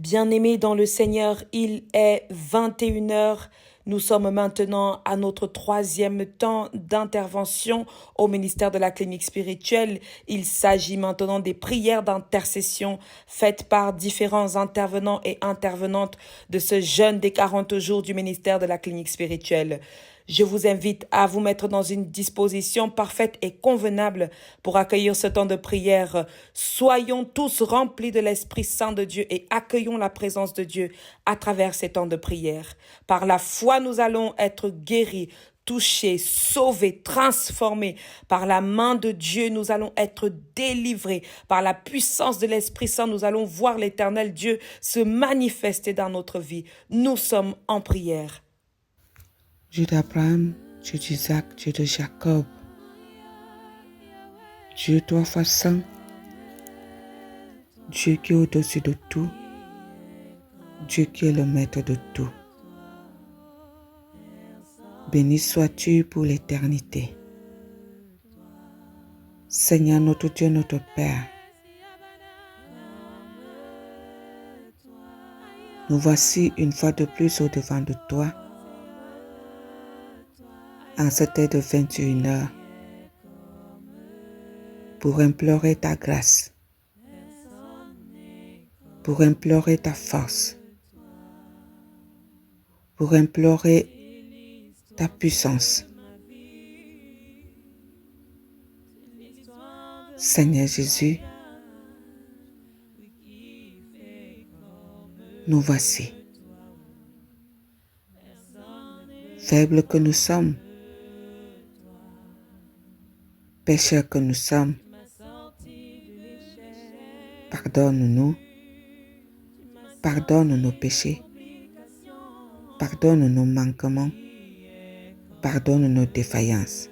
Bien-aimés dans le Seigneur, il est 21 heures. Nous sommes maintenant à notre troisième temps d'intervention au ministère de la clinique spirituelle. Il s'agit maintenant des prières d'intercession faites par différents intervenants et intervenantes de ce jeûne des 40 jours du ministère de la clinique spirituelle. Je vous invite à vous mettre dans une disposition parfaite et convenable pour accueillir ce temps de prière. Soyons tous remplis de l'Esprit Saint de Dieu et accueillons la présence de Dieu à travers ces temps de prière. Par la foi, nous allons être guéris, touchés, sauvés, transformés. Par la main de Dieu, nous allons être délivrés. Par la puissance de l'Esprit Saint, nous allons voir l'Éternel Dieu se manifester dans notre vie. Nous sommes en prière. Dieu d'Abraham, Dieu d'Isaac, Dieu de Jacob, Dieu trois fois saint, Dieu qui est au-dessus de tout, Dieu qui est le maître de tout. Béni sois-tu pour l'éternité. Seigneur notre Dieu, notre Père, nous voici une fois de plus au-devant de toi, en cette heure de 21 heures, pour implorer ta grâce, pour implorer ta force, pour implorer ta puissance. Seigneur Jésus, nous voici. Faibles que nous sommes, pécheurs que nous sommes, pardonne-nous, pardonne nos péchés, pardonne nos manquements, pardonne nos défaillances.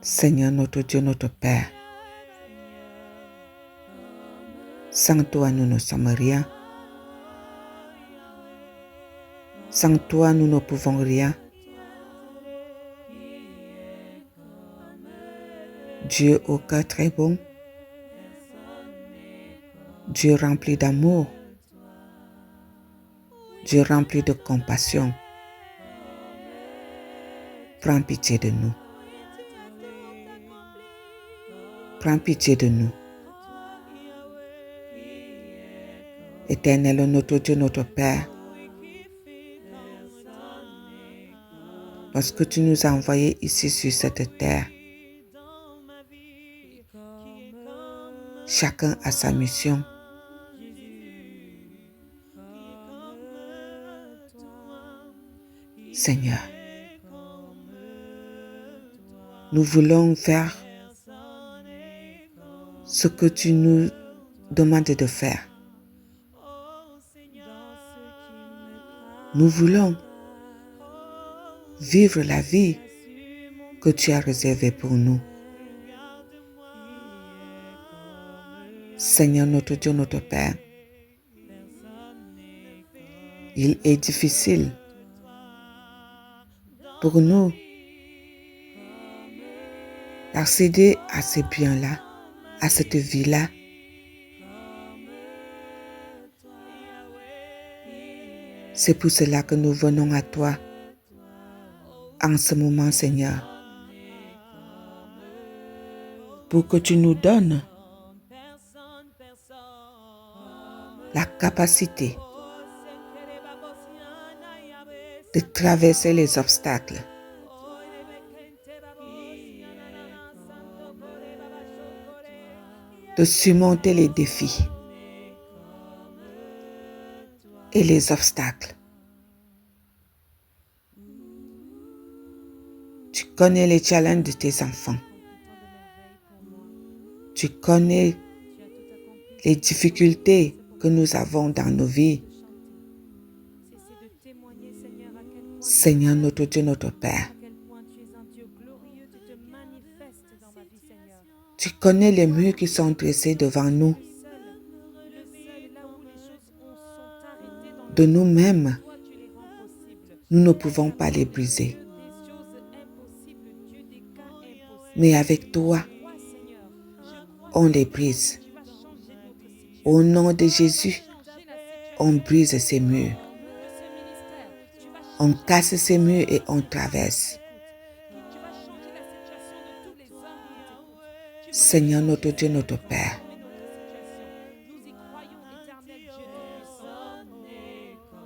Seigneur notre Dieu, notre Père, sans toi nous ne sommes rien. Sans toi nous ne pouvons rien. Dieu au cœur très bon, Dieu rempli d'amour, Dieu rempli de compassion. Prends pitié de nous. Prends pitié de nous. Éternel, notre Dieu, notre Père, parce que tu nous as envoyés ici sur cette terre, chacun a sa mission. Seigneur, nous voulons faire ce que tu nous demandes de faire. Nous voulons vivre la vie que tu as réservée pour nous. Seigneur notre Dieu, notre Père, il est difficile pour nous d'accéder à ces biens-là, à cette vie-là. C'est pour cela que nous venons à toi en ce moment, Seigneur, pour que tu nous donnes la capacité de traverser les obstacles, de surmonter les défis et les obstacles. Tu connais les challenges de tes enfants. Tu connais les difficultés que nous avons dans nos vies. Seigneur notre Dieu, notre Père, tu connais les murs qui sont dressés devant nous. De nous-mêmes, nous ne pouvons pas les briser. Mais avec toi, on les brise. Au nom de Jésus, on brise ces murs. On casse ces murs et on traverse. Seigneur notre Dieu, notre Père,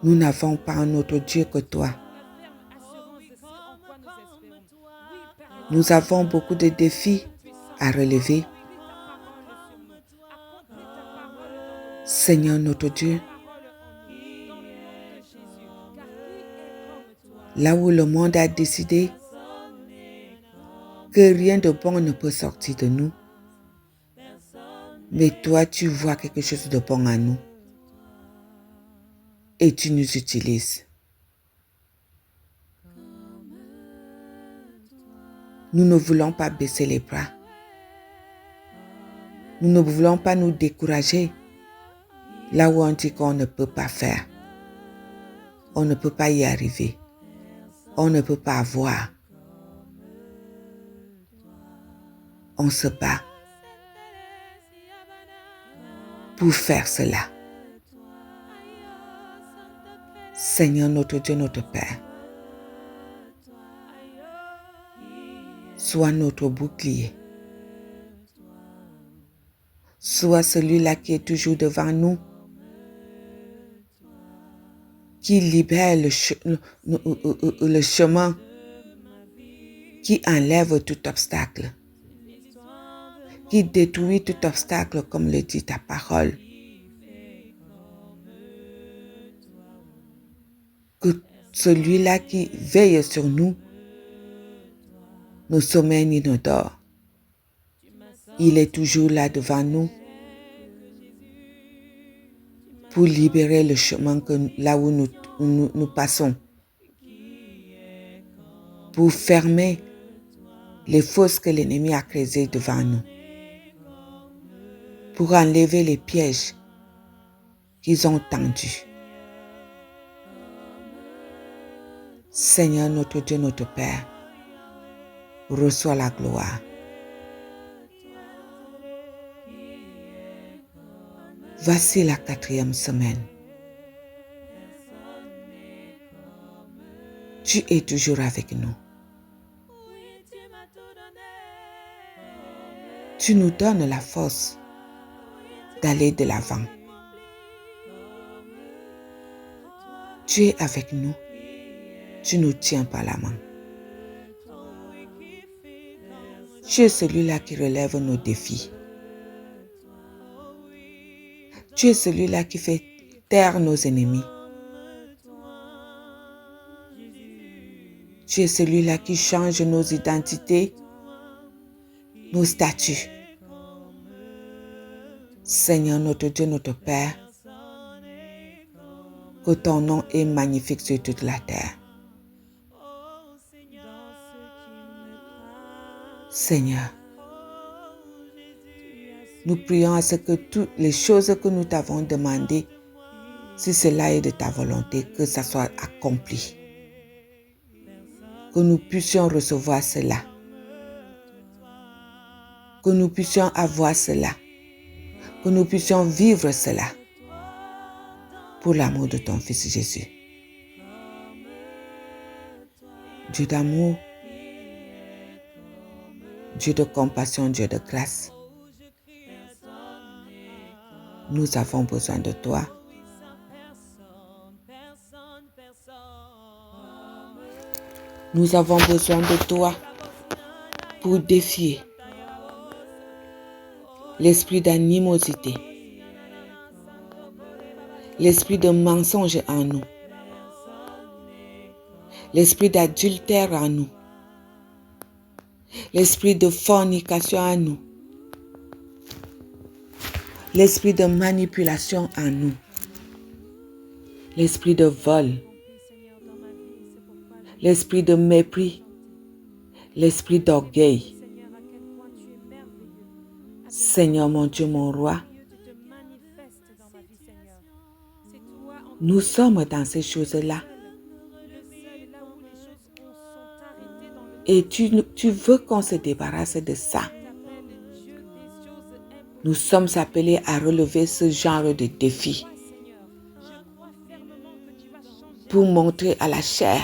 nous n'avons pas un autre Dieu que toi. Nous avons beaucoup de défis à relever. Seigneur notre Dieu, là où le monde a décidé que rien de bon ne peut sortir de nous, mais toi tu vois quelque chose de bon en nous et tu nous utilises. Nous ne voulons pas baisser les bras. Nous ne voulons pas nous décourager là où on dit qu'on ne peut pas faire. On ne peut pas y arriver. On ne peut pas avoir. On se bat pour faire cela. Seigneur notre Dieu, notre Père, sois notre bouclier. Sois celui-là qui est toujours devant nous, qui libère le chemin, qui enlève tout obstacle, qui détruit tout obstacle comme le dit ta parole. Que celui-là qui veille sur nous, nos sommeils ni nos dors, il est toujours là devant nous pour libérer le chemin là où nous passons, pour fermer les fosses que l'ennemi a creusées devant nous, pour enlever les pièges qu'ils ont tendus. Seigneur notre Dieu, notre Père, reçois la gloire. Voici la 4e semaine. Tu es toujours avec nous. Tu nous donnes la force d'aller de l'avant. Tu es avec nous. Tu nous tiens par la main. Tu es celui-là qui relève nos défis. Tu es celui-là qui fait taire nos ennemis. Tu es celui-là qui change nos identités, nos statuts. Seigneur notre Dieu, notre Père, que ton nom est magnifique sur toute la terre. Seigneur, nous prions à ce que toutes les choses que nous t'avons demandées, si cela est de ta volonté, que ça soit accompli. Que nous puissions recevoir cela. Que nous puissions avoir cela. Que nous puissions vivre cela. Pour l'amour de ton Fils Jésus. Dieu d'amour, Dieu de compassion, Dieu de grâce, nous avons besoin de toi. Nous avons besoin de toi pour défier l'esprit d'animosité, l'esprit de mensonge en nous, l'esprit d'adultère en nous, l'esprit de fornication en nous, l'esprit de manipulation en nous, l'esprit de vol, l'esprit de mépris, l'esprit d'orgueil. Seigneur mon Dieu, mon roi, nous sommes dans ces choses-là. Et tu veux qu'on se débarrasse de ça. Nous sommes appelés à relever ce genre de défi pour montrer à la chair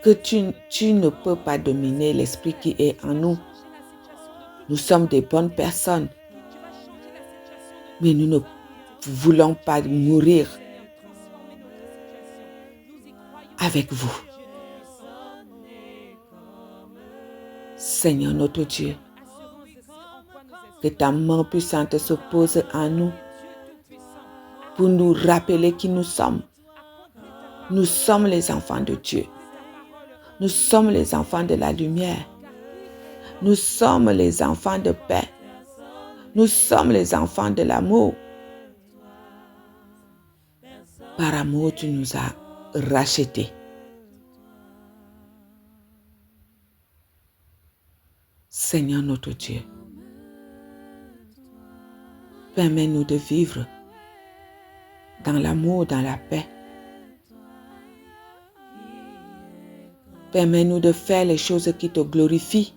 que tu ne peux pas dominer l'esprit qui est en nous. Nous sommes des bonnes personnes, mais nous ne voulons pas mourir avec vous. Seigneur notre Dieu, que ta main puissante se pose en nous pour nous rappeler qui nous sommes. Nous sommes les enfants de Dieu. Nous sommes les enfants de la lumière. Nous sommes les enfants de paix. Nous sommes les enfants de l'amour. Par amour, tu nous as rachetés. Seigneur notre Dieu, permets-nous de vivre dans l'amour, dans la paix. Permets-nous de faire les choses qui te glorifient.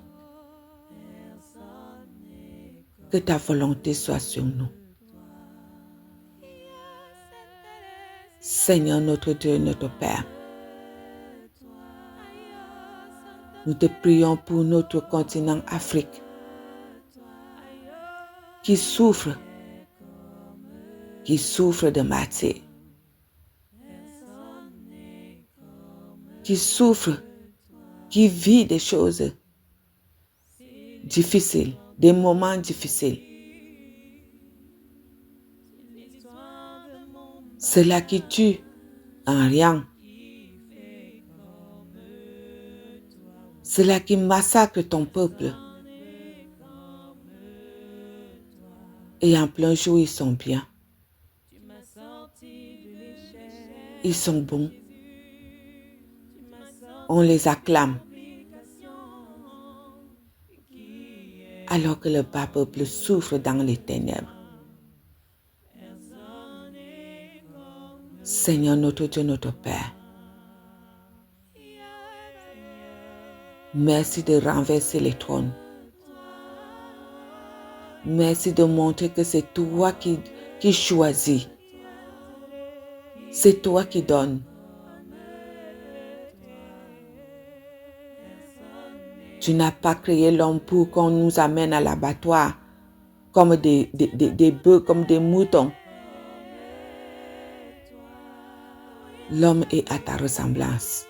Que ta volonté soit sur nous. Seigneur notre Dieu, notre Père, nous te prions pour notre continent Afrique qui souffre de martyrs, qui souffre, qui vit des choses difficiles, des moments difficiles. Cela qui tue en rien. Cela qui massacre ton peuple. Et en plein jour, ils sont bien. Ils sont bons. On les acclame. Alors que le bas peuple souffre dans les ténèbres. Seigneur notre Dieu, notre Père, merci de renverser les trônes. Merci de montrer que c'est toi qui choisis. C'est toi qui donnes. Tu n'as pas créé l'homme pour qu'on nous amène à l'abattoir comme des bœufs, comme des moutons. L'homme est à ta ressemblance.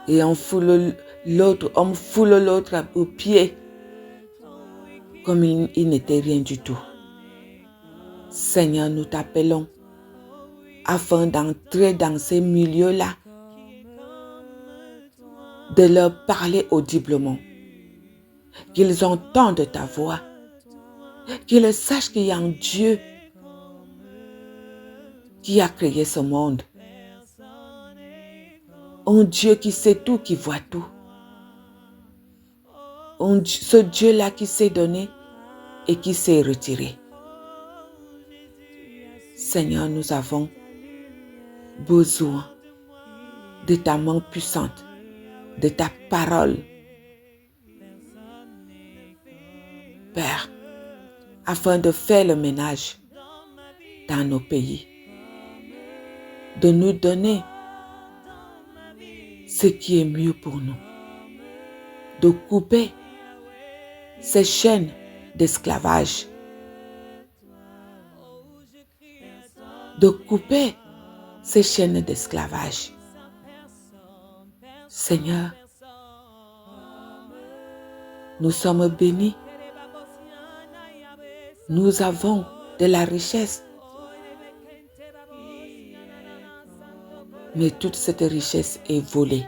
Et on foule l'autre aux pieds comme il n'était rien du tout. Seigneur, nous t'appelons afin d'entrer dans ces milieux-là, de leur parler audiblement, qu'ils entendent ta voix, qu'ils sachent qu'il y a un Dieu qui a créé ce monde. Un Dieu qui sait tout, qui voit tout. Ce Dieu-là qui sait donner et qui sait retirer. Seigneur, nous avons besoin de ta main puissante, de ta parole. Père, afin de faire le ménage dans nos pays, de nous donner ce qui est mieux pour nous, de couper ces chaînes d'esclavage, de couper ces chaînes d'esclavage. Seigneur, nous sommes bénis. Nous avons de la richesse. Mais toute cette richesse est volée.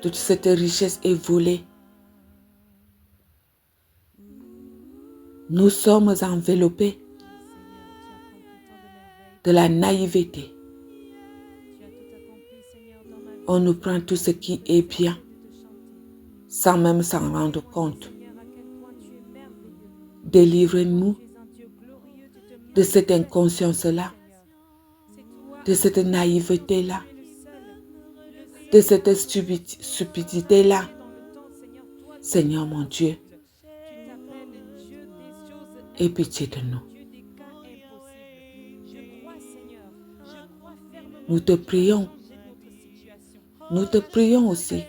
Toute cette richesse est volée. Nous sommes enveloppés de la naïveté. On nous prend tout ce qui est bien, sans même s'en rendre compte. Délivre-nous de cette inconscience-là, de cette naïveté-là, de cette stupidité-là. Seigneur mon Dieu, aie pitié de nous. Nous te prions aussi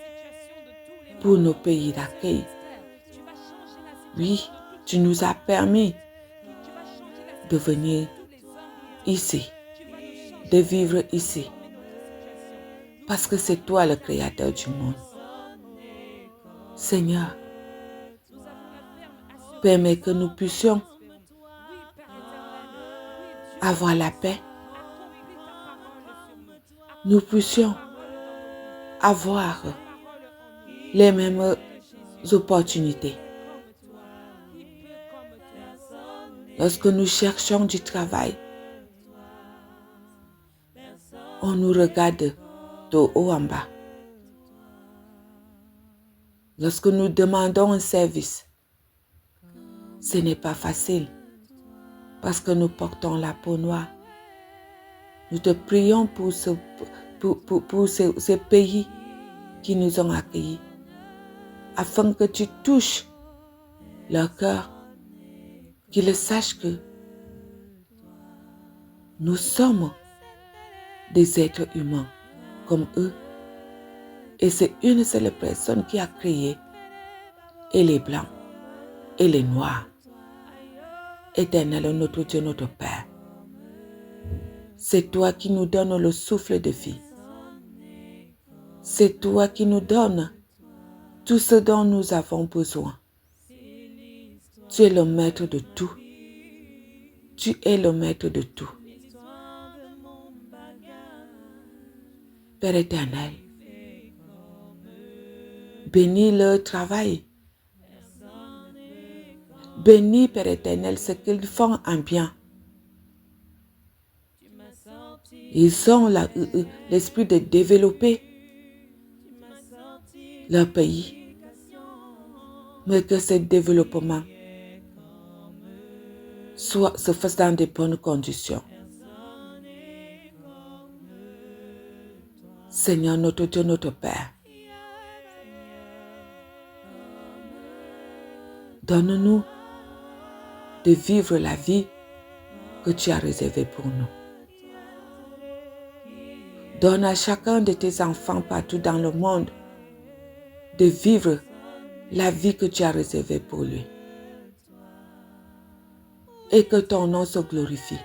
pour nos pays d'accueil. Oui, tu nous as permis de venir ici, de vivre ici, parce que c'est toi le créateur du monde. Seigneur, permets que nous puissions avoir la paix. Nous puissions avoir les mêmes opportunités. Lorsque nous cherchons du travail, on nous regarde de haut en bas. Lorsque nous demandons un service, ce n'est pas facile parce que nous portons la peau noire. Nous te prions pour ces pays qui nous ont accueillis, afin que tu touches leur cœur, qu'ils sachent que nous sommes des êtres humains comme eux, et c'est une seule personne qui a créé et les blancs et les noirs. Éternel, notre Dieu, notre Père, c'est toi qui nous donnes le souffle de vie. C'est toi qui nous donnes tout ce dont nous avons besoin. Tu es le maître de tout. Tu es le maître de tout. Père éternel, bénis leur travail. Bénis, Père éternel, ce qu'ils font en bien. Ils ont l'esprit de développer leur pays. Mais que ce développement se fasse dans de bonnes conditions. Seigneur, notre Dieu, notre Père, donne-nous de vivre la vie que tu as réservée pour nous. Donne à chacun de tes enfants partout dans le monde de vivre la vie que tu as réservée pour lui. Et que ton nom se glorifie.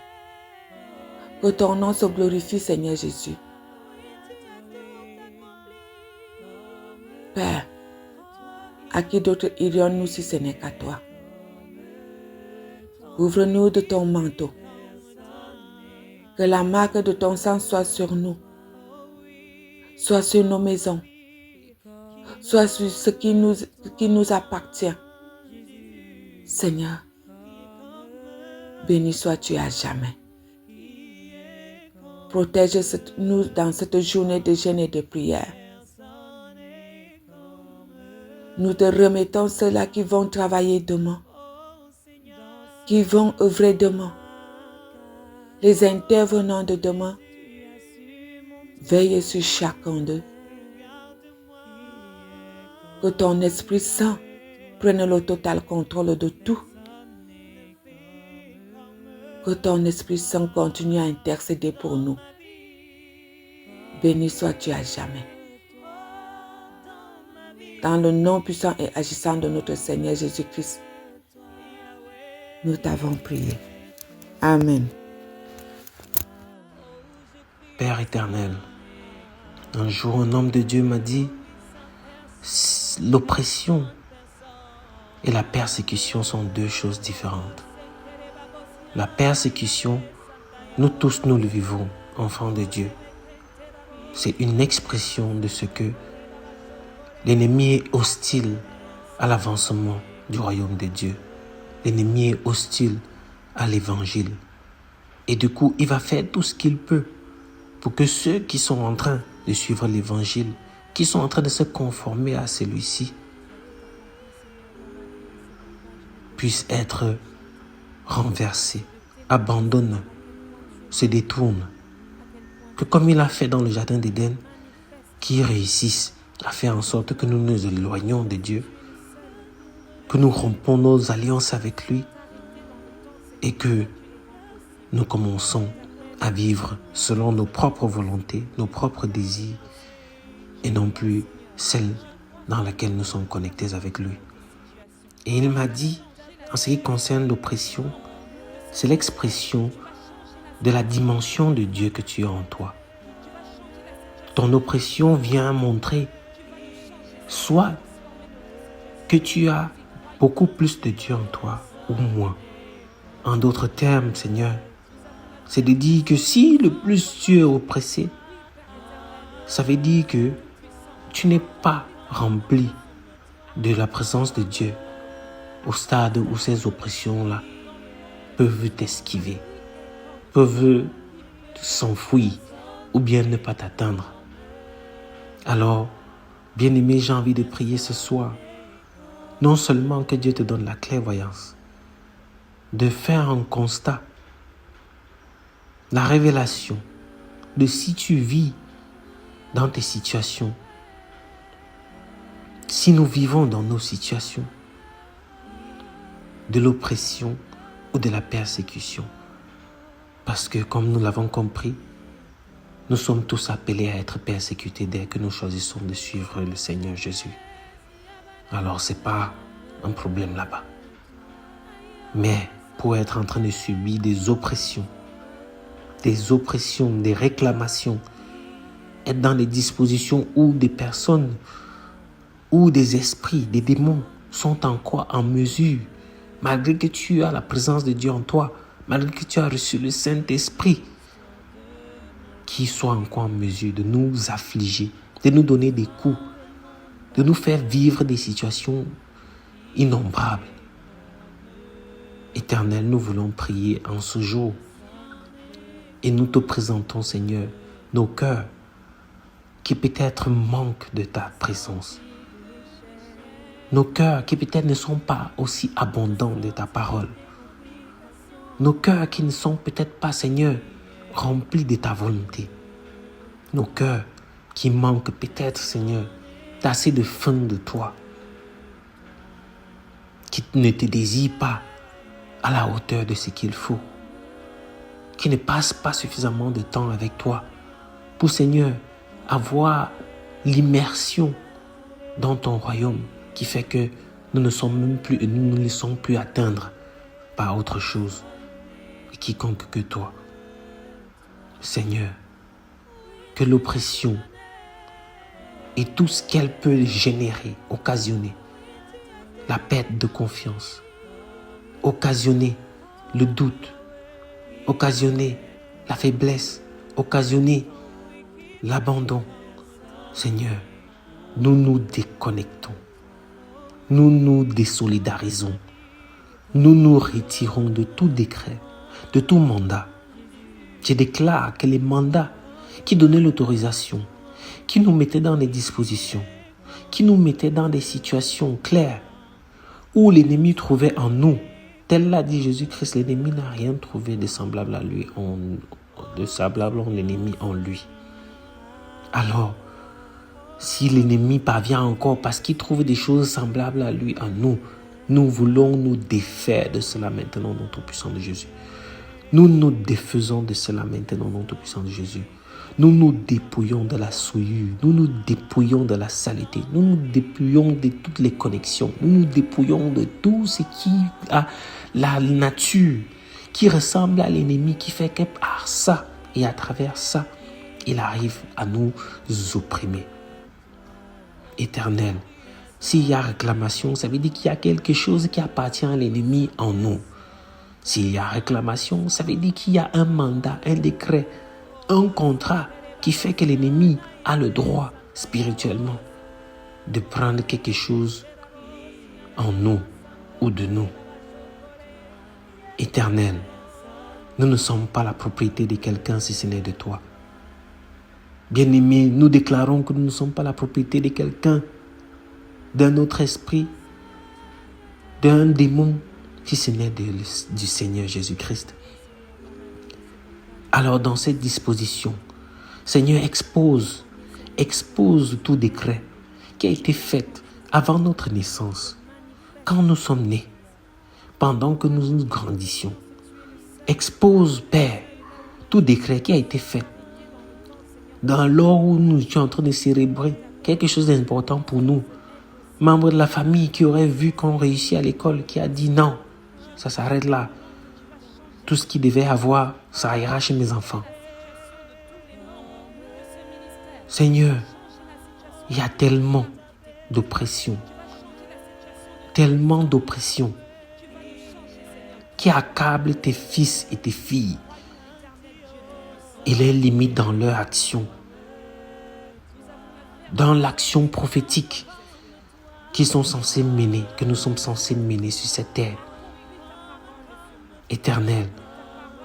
Que ton nom se glorifie, Seigneur Jésus. Père, à qui d'autre irions-nous si ce n'est qu'à toi? Couvre-nous de ton manteau. Que la marque de ton sang soit sur nous, soit sur nos maisons, soit sur ce qui nous appartient. Seigneur, béni sois-tu à jamais. Protège-nous dans cette journée de jeûne et de prière. Nous te remettons ceux-là qui vont travailler demain, qui vont œuvrer demain, les intervenants de demain. Veille sur chacun d'eux. Que ton Esprit Saint prenne le total contrôle de tout. Que ton Esprit Saint continue à intercéder pour nous. Béni sois-tu à jamais. Dans le nom puissant et agissant de notre Seigneur Jésus-Christ, nous t'avons prié. Amen. Père éternel, un jour un homme de Dieu m'a dit, l'oppression et la persécution sont deux choses différentes. La persécution, nous tous nous le vivons, enfants de Dieu. C'est une expression de ce que l'ennemi est hostile à l'avancement du royaume de Dieu. L'ennemi est hostile à l'évangile. Et du coup, il va faire tout ce qu'il peut pour que ceux qui sont en train de suivre l'évangile, qui sont en train de se conformer à celui-ci, puissent être renversés, abandonnent, se détournent. Que comme il a fait dans le jardin d'Éden, qu'ils réussissent à faire en sorte que nous nous éloignions de Dieu que nous rompons nos alliances avec lui et que nous commençons à vivre selon nos propres volontés, nos propres désirs et non plus celle dans laquelle nous sommes connectés avec lui. Et il m'a dit, en ce qui concerne l'oppression, c'est l'expression de la dimension de Dieu que tu as en toi. Ton oppression vient montrer soit que tu as beaucoup plus de Dieu en toi ou moins. En d'autres termes, Seigneur, c'est de dire que si le plus tu es oppressé, ça veut dire que tu n'es pas rempli de la présence de Dieu au stade où ces oppressions-là peuvent t'esquiver, peuvent s'enfuir ou bien ne pas t'atteindre. Alors, bien-aimé, j'ai envie de prier ce soir, non seulement que Dieu te donne la clairvoyance, de faire un constat, la révélation de si tu vis dans tes situations, si nous vivons dans nos situations, de l'oppression ou de la persécution. Parce que comme nous l'avons compris, nous sommes tous appelés à être persécutés dès que nous choisissons de suivre le Seigneur Jésus. Alors ce n'est pas un problème là-bas. Mais pour être en train de subir des oppressions, des réclamations, être dans des dispositions où des personnes, où des esprits, des démons sont encore en mesure, malgré que tu as la présence de Dieu en toi, malgré que tu as reçu le Saint-Esprit, qui soit encore en mesure de nous affliger, de nous donner des coups, de nous faire vivre des situations innombrables. Éternel, nous voulons prier en ce jour et nous te présentons, Seigneur, nos cœurs qui peut-être manquent de ta présence. Nos cœurs qui peut-être ne sont pas aussi abondants de ta parole. Nos cœurs qui ne sont peut-être pas, Seigneur, remplis de ta volonté. Nos cœurs qui manquent peut-être, Seigneur, d'assez de faim de toi. Qui ne te désirent pas à la hauteur de ce qu'il faut. Qui ne passent pas suffisamment de temps avec toi pour, Seigneur, avoir l'immersion dans ton royaume qui fait que nous ne sommes même plus, nous ne laissons plus atteindre par autre chose et quiconque que toi. Seigneur, que l'oppression et tout ce qu'elle peut générer, occasionner, la perte de confiance, occasionner le doute, occasionner la faiblesse, occasionner l'abandon. Seigneur, nous nous déconnectons, nous nous désolidarisons, nous nous retirons de tout décret, de tout mandat. Je déclare que les mandats qui donnaient l'autorisation, qui nous mettaient dans des dispositions, qui nous mettaient dans des situations claires, où l'ennemi trouvait en nous, tel l'a dit Jésus-Christ, l'ennemi n'a rien trouvé de semblable à lui, de semblable en l'ennemi en lui. Alors, si l'ennemi parvient encore parce qu'il trouve des choses semblables à lui en nous, nous voulons nous défaire de cela maintenant au nom tout-puissant de Jésus. Nous nous défaisons de cela maintenant au nom tout-puissant de Jésus. Nous nous dépouillons de la souillure, nous nous dépouillons de la saleté, nous nous dépouillons de toutes les connexions, nous nous dépouillons de tout ce qui a la nature, qui ressemble à l'ennemi, qui fait que par ça et à travers ça, il arrive à nous opprimer. Éternel, s'il y a réclamation, ça veut dire qu'il y a quelque chose qui appartient à l'ennemi en nous. S'il y a réclamation, ça veut dire qu'il y a un mandat, un décret, un contrat qui fait que l'ennemi a le droit spirituellement de prendre quelque chose en nous ou de nous. Éternel, nous ne sommes pas la propriété de quelqu'un si ce n'est de toi. Bien-aimés, nous déclarons que nous ne sommes pas la propriété de quelqu'un, d'un autre esprit, d'un démon, si ce n'est du Seigneur Jésus-Christ. Alors dans cette disposition, Seigneur, expose tout décret qui a été fait avant notre naissance, quand nous sommes nés, pendant que nous grandissions. Expose, Père, tout décret qui a été fait dans l'heure où nous étions en train de célébrer quelque chose d'important pour nous. Membre de la famille qui aurait vu qu'on réussit à l'école, qui a dit non, ça s'arrête là. Tout ce qu'il devait avoir, ça ira chez mes enfants. Seigneur, il y a tellement d'oppression qui accable tes fils et tes filles et les limite dans leur action, dans l'action prophétique qu'ils sont censés mener, que nous sommes censés mener sur cette terre. Éternel,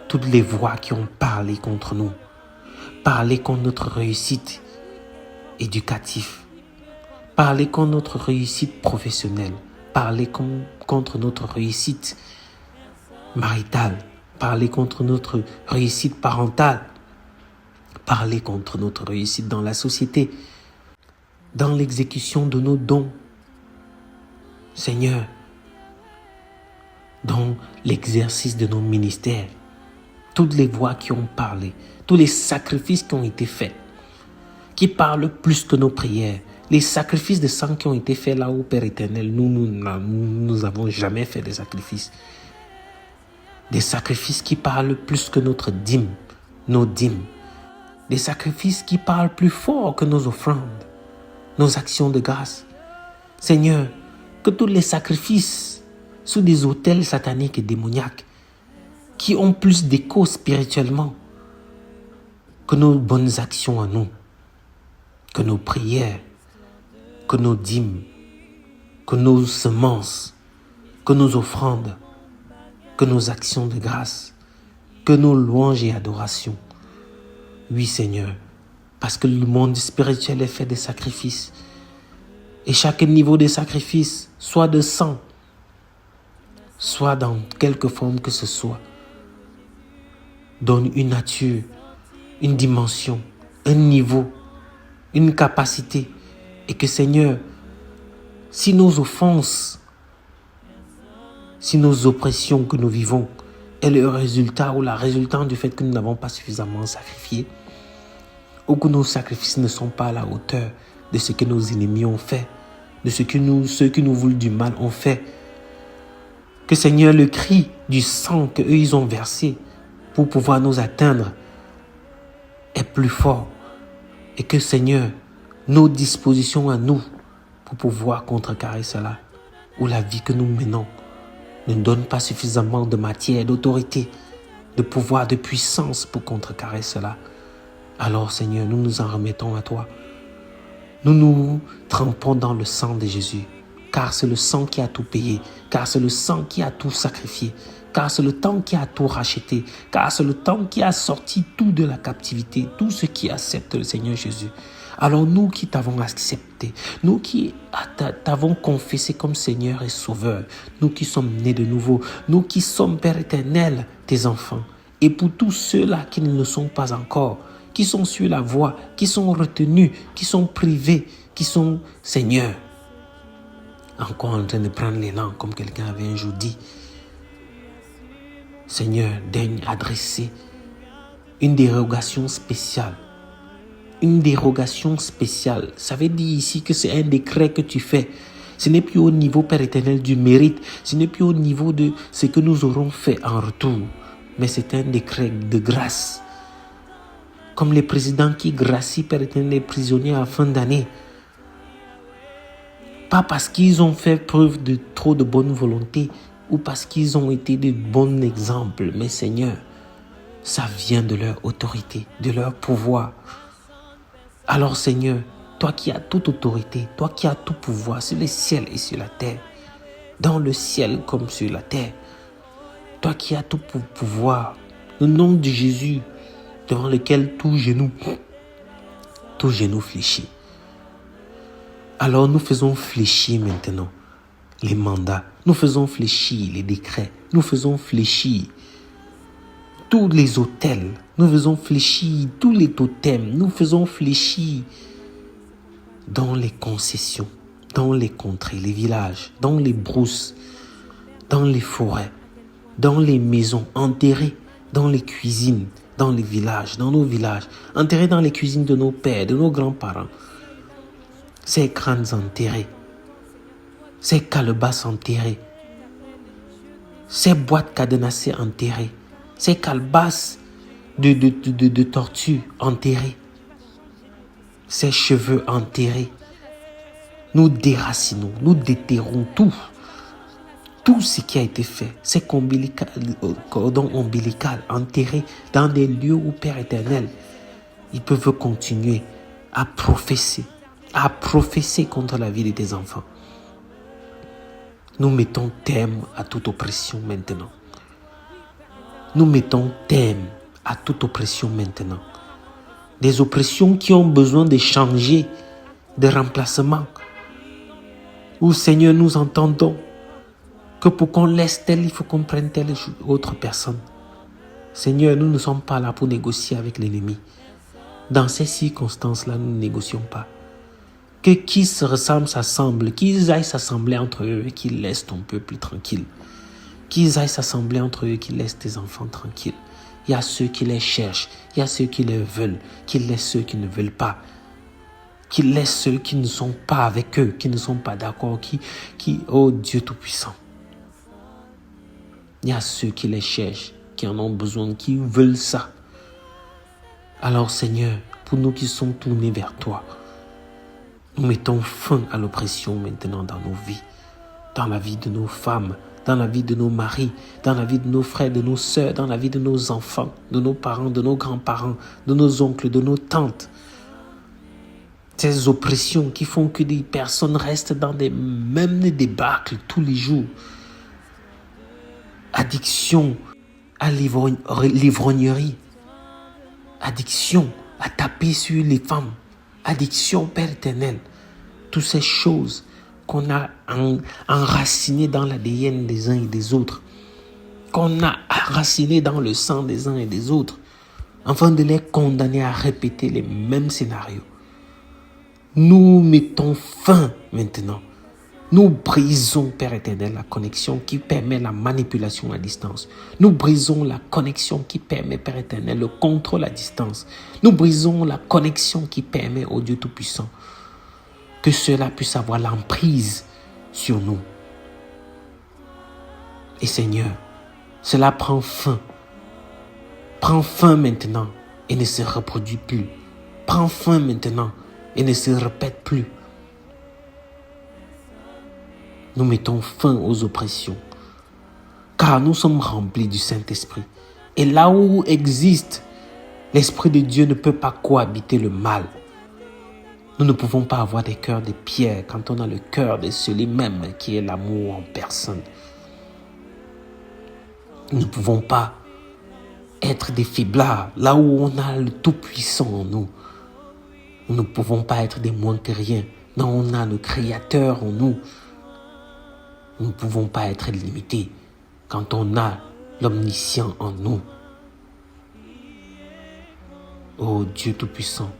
toutes les voix qui ont parlé contre nous, parlé contre notre réussite éducative, parlé contre notre réussite professionnelle, parler contre notre réussite maritale, parler contre notre réussite parentale, parler contre notre réussite dans la société, dans l'exécution de nos dons. Seigneur, dans l'exercice de nos ministères, toutes les voix qui ont parlé, tous les sacrifices qui ont été faits, qui parlent plus que nos prières, les sacrifices de sang qui ont été faits là-haut, Père éternel, nous n'avons jamais fait des sacrifices. Des sacrifices qui parlent plus que notre dîme, nos dîmes. Des sacrifices qui parlent plus fort que nos offrandes, nos actions de grâce. Seigneur, que tous les sacrifices sous des autels sataniques et démoniaques qui ont plus d'écho spirituellement que nos bonnes actions à nous, que nos prières, que nos dîmes, que nos semences, que nos offrandes, que nos actions de grâce, que nos louanges et adorations. Oui, Seigneur, parce que le monde spirituel est fait de sacrifices. Et chaque niveau de sacrifice, soit de sang, soit dans quelque forme que ce soit, donne une nature, une dimension, un niveau, une capacité. Et que Seigneur, si nos offenses, si nos oppressions que nous vivons est le résultat ou la résultante du fait que nous n'avons pas suffisamment sacrifié, ou que nos sacrifices ne sont pas à la hauteur de ce que nos ennemis ont fait, de ceux qui nous voulaient du mal ont fait, que Seigneur, le cri du sang qu'eux ils ont versé pour pouvoir nous atteindre est plus fort. Et que Seigneur, nos dispositions à nous pour pouvoir contrecarrer cela, ou la vie que nous menons, ne nous donne pas suffisamment de matière, d'autorité, de pouvoir, de puissance pour contrecarrer cela. Alors Seigneur, nous nous en remettons à toi. Nous nous trempons dans le sang de Jésus, car c'est le sang qui a tout payé, car c'est le sang qui a tout sacrifié, car c'est le temps qui a tout racheté, car c'est le temps qui a sorti tout de la captivité, tout ce qui accepte le Seigneur Jésus. Alors nous qui t'avons accepté, nous qui t'avons confessé comme Seigneur et Sauveur, nous qui sommes nés de nouveau, nous qui sommes, Père éternel, tes enfants, et pour tous ceux-là qui ne le sont pas encore, qui sont sur la voie, qui sont retenus, qui sont privés, qui sont, Seigneur, encore en train de prendre l'élan, comme quelqu'un avait un jour dit. Seigneur, daigne adresser une dérogation spéciale. Une dérogation spéciale. Ça veut dire ici que c'est un décret que tu fais. Ce n'est plus au niveau, Père éternel, du mérite. Ce n'est plus au niveau de ce que nous aurons fait en retour. Mais c'est un décret de grâce. Comme les présidents qui gracient, Père éternel, les prisonniers à la fin d'année. Pas parce qu'ils ont fait preuve de trop de bonne volonté ou parce qu'ils ont été de bons exemples. Mais Seigneur, ça vient de leur autorité, de leur pouvoir. Alors Seigneur, toi qui as toute autorité, toi qui as tout pouvoir sur le ciel et sur la terre, dans le ciel comme sur la terre, toi qui as tout pouvoir, le nom de Jésus devant lequel tout genou fléchit. Alors nous faisons fléchir maintenant les mandats, nous faisons fléchir les décrets, nous faisons fléchir tous les autels, nous faisons fléchir tous les totems, nous faisons fléchir dans les concessions, dans les contrées, les villages, dans les brousses, dans les forêts, dans les maisons, enterrés dans les cuisines, dans les villages, dans nos villages, enterrés dans les cuisines de nos pères, de nos grands-parents. Ces crânes enterrés, ces calebasses enterrées, ces boîtes cadenassées enterrées, ces calebasses de tortue enterrées, ces cheveux enterrés. Nous déracinons, nous déterrons tout ce qui a été fait, ces cordons ombilicaux enterrés dans des lieux où, Père éternel, ils peuvent continuer à professer contre la vie de tes enfants. Nous mettons terme à toute oppression maintenant. Nous mettons terme à toute oppression maintenant. Des oppressions qui ont besoin de changer, de remplacement. Où, Seigneur, nous entendons que pour qu'on laisse tel, il faut qu'on prenne telle autre personne. Seigneur, nous ne sommes pas là pour négocier avec l'ennemi. Dans ces circonstances-là, nous ne négocions pas. Que qui se ressemble s'assemble, qu'ils aillent s'assembler entre eux et qu'ils laissent ton peuple tranquille. Qu'ils aillent s'assembler entre eux et qu'ils laissent tes enfants tranquilles. Il y a ceux qui les cherchent, il y a ceux qui les veulent, qu'ils laissent ceux qui ne veulent pas. Qu'ils laissent ceux qui ne sont pas avec eux, qui ne sont pas d'accord, oh Dieu Tout-Puissant. Il y a ceux qui les cherchent, qui en ont besoin, qui veulent ça. Alors Seigneur, pour nous qui sommes tournés vers toi, nous mettons fin à l'oppression maintenant dans nos vies, dans la vie de nos femmes, dans la vie de nos maris, dans la vie de nos frères, de nos sœurs, dans la vie de nos enfants, de nos parents, de nos grands-parents, de nos oncles, de nos tantes. Ces oppressions qui font que des personnes restent dans des mêmes débâcles tous les jours. Addiction à l'ivrognerie. Addiction à taper sur les femmes. Addiction, Père éternel. Toutes ces choses qu'on a enracinées dans l'ADN des uns et des autres. Qu'on a enracinées dans le sang des uns et des autres. Afin de les condamner à répéter les mêmes scénarios. Nous mettons fin maintenant. Nous brisons, Père éternel, la connexion qui permet la manipulation à distance. Nous brisons la connexion qui permet, Père éternel, le contrôle à distance. Nous brisons la connexion qui permet au Dieu Tout-Puissant que cela puisse avoir l'emprise sur nous. Et Seigneur, cela prend fin. Prends fin maintenant et ne se reproduit plus. Prends fin maintenant et ne se répète plus. Nous mettons fin aux oppressions, car nous sommes remplis du Saint-Esprit. Et là où existe l'Esprit de Dieu ne peut pas cohabiter le mal. Nous ne pouvons pas avoir des cœurs de pierre quand on a le cœur de celui-même qui est l'amour en personne. Nous ne pouvons pas être des faiblards là où on a le Tout-Puissant en nous. Nous ne pouvons pas être des moins que rien. Non, on a le Créateur en nous. Nous ne pouvons pas être limités quand on a l'Omniscient en nous. Oh Dieu Tout-Puissant,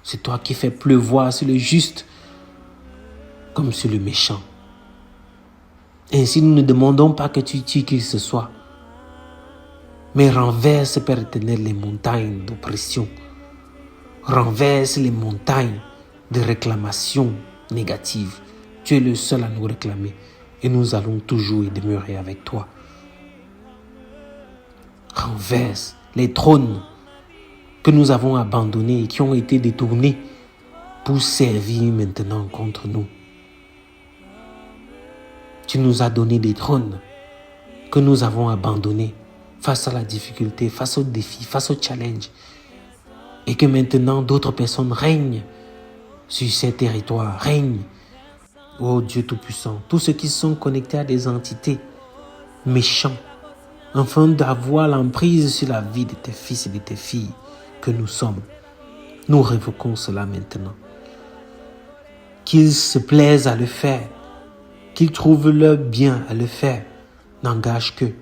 c'est toi qui fais pleuvoir sur le juste comme sur le méchant. Ainsi, nous ne demandons pas que tu tues qui que ce soit, mais renverse, Père éternel, les montagnes d'oppression. Renverse les montagnes de réclamations négatives. Tu es le seul à nous réclamer et nous allons toujours y demeurer avec toi. Renverse les trônes que nous avons abandonnés et qui ont été détournés pour servir maintenant contre nous. Tu nous as donné des trônes que nous avons abandonnés face à la difficulté, face aux défis, face aux challenges. Et que maintenant d'autres personnes règnent sur ces territoires, règnent. Oh Dieu Tout-Puissant, tous ceux qui sont connectés à des entités méchants, afin d'avoir l'emprise sur la vie de tes fils et de tes filles que nous sommes. Nous révoquons cela maintenant. Qu'ils se plaisent à le faire, qu'ils trouvent leur bien à le faire, n'engage qu'eux,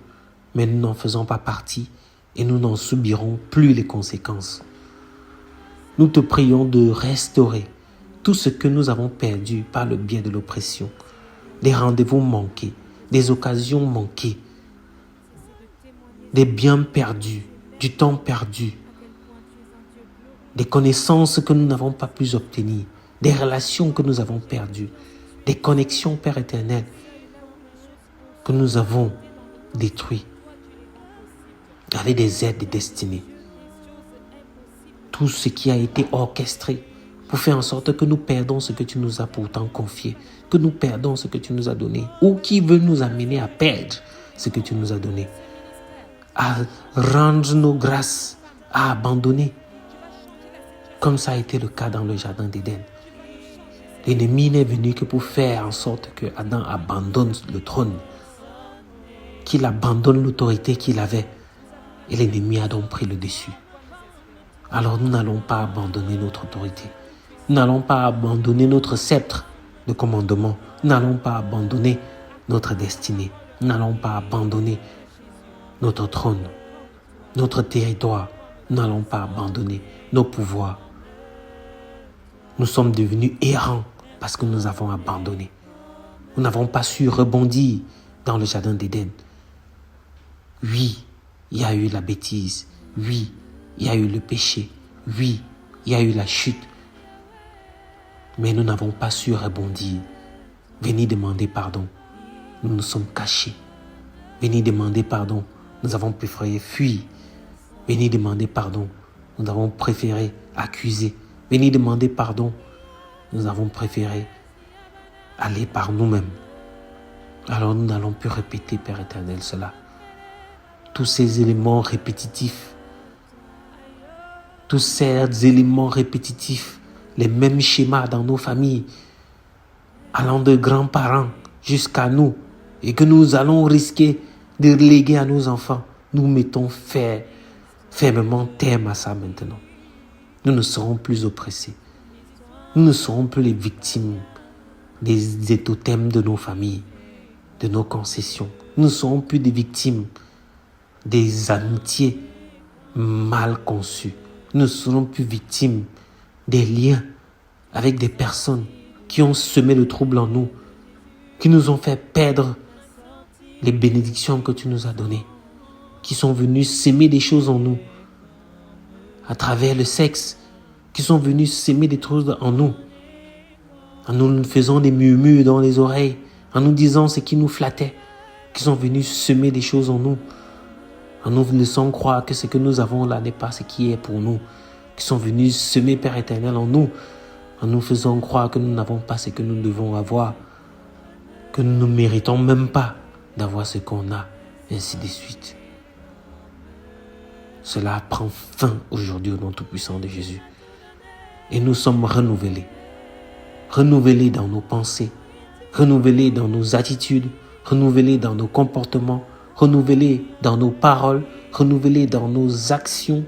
mais nous n'en faisons pas partie et nous n'en subirons plus les conséquences. Nous te prions de restaurer tout ce que nous avons perdu par le biais de l'oppression, des rendez-vous manqués, des occasions manquées, des biens perdus, du temps perdu, des connaissances que nous n'avons pas pu obtenir, des relations que nous avons perdues, des connexions, Père éternel, que nous avons détruites avec des aides destinées. Tout ce qui a été orchestré pour faire en sorte que nous perdons ce que tu nous as pourtant confié, que nous perdons ce que tu nous as donné, ou qui veut nous amener à perdre ce que tu nous as donné, à rendre nos grâces, à abandonner, comme ça a été le cas dans le jardin d'Éden. L'ennemi n'est venu que pour faire en sorte que Adam abandonne le trône, qu'il abandonne l'autorité qu'il avait, et l'ennemi a donc pris le dessus. Alors nous n'allons pas abandonner notre autorité. Nous n'allons pas abandonner notre sceptre de commandement. Nous n'allons pas abandonner notre destinée. Nous n'allons pas abandonner notre trône, notre territoire. Nous n'allons pas abandonner nos pouvoirs. Nous sommes devenus errants parce que nous avons abandonné. Nous n'avons pas su rebondir dans le jardin d'Éden. Oui, il y a eu la bêtise. Oui, il y a eu le péché. Oui, il y a eu la chute. Mais nous n'avons pas su rebondir. Venez demander pardon. Nous nous sommes cachés. Venez demander pardon. Nous avons préféré fuir. Venez demander pardon. Nous avons préféré accuser. Venez demander pardon. Nous avons préféré aller par nous-mêmes. Alors nous n'allons plus répéter, Père éternel, cela. Tous ces éléments répétitifs, tous ces éléments répétitifs, les mêmes schémas dans nos familles, allant de grands-parents jusqu'à nous, et que nous allons risquer de léguer à nos enfants, nous mettons fermement terme à ça maintenant. Nous ne serons plus oppressés. Nous ne serons plus les victimes des totems de nos familles, de nos concessions. Nous ne serons plus des victimes des amitiés mal conçues. Nous ne serons plus victimes des liens avec des personnes qui ont semé le trouble en nous, qui nous ont fait perdre les bénédictions que tu nous as données, qui sont venus s'aimer des choses en nous, à travers le sexe, qui sont venus s'aimer des choses en nous faisant des murmures dans les oreilles, en nous disant ce qui nous flattait, qui sont venus semer des choses en nous, en nous laissant croire que ce que nous avons là n'est pas ce qui est pour nous, qui sont venus semer, Père éternel, en nous faisant croire que nous n'avons pas ce que nous devons avoir, que nous ne méritons même pas d'avoir ce qu'on a, ainsi de suite. Cela prend fin aujourd'hui au nom tout-puissant de Jésus. Et nous sommes renouvelés dans nos pensées, renouvelés dans nos attitudes, renouvelés dans nos comportements, renouvelés dans nos paroles, renouvelés dans nos actions,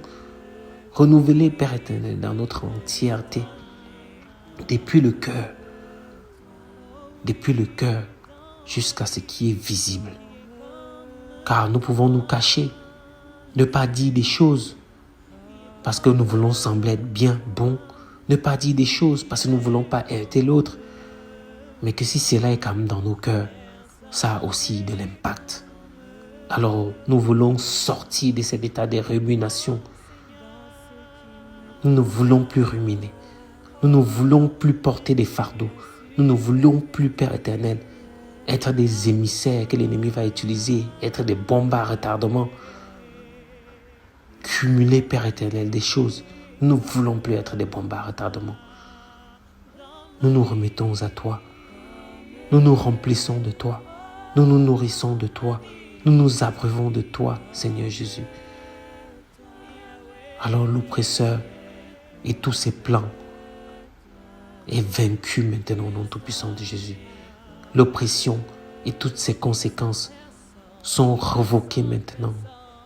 renouvelés, Père éternel, dans notre entièreté, depuis le cœur jusqu'à ce qui est visible. Car nous pouvons nous cacher, ne pas dire des choses parce que nous voulons sembler être bien, bons, ne pas dire des choses parce que nous ne voulons pas heurter l'autre. Mais que si cela est quand même dans nos cœurs, ça a aussi de l'impact. Alors nous voulons sortir de cet état de rumination. Nous ne voulons plus ruminer. Nous ne voulons plus porter des fardeaux. Nous ne voulons plus, Père éternel, être des émissaires que l'ennemi va utiliser, être des bombes à retardement, cumuler, Père éternel, des choses. Nous ne voulons plus être des bombes à retardement. Nous nous remettons à toi. Nous nous remplissons de toi. Nous nous nourrissons de toi. Nous nous abreuvons de toi, Seigneur Jésus. Alors l'oppresseur et tous ses plans est vaincu maintenant au nom tout-puissant de Jésus. L'oppression et toutes ses conséquences sont revoquées maintenant,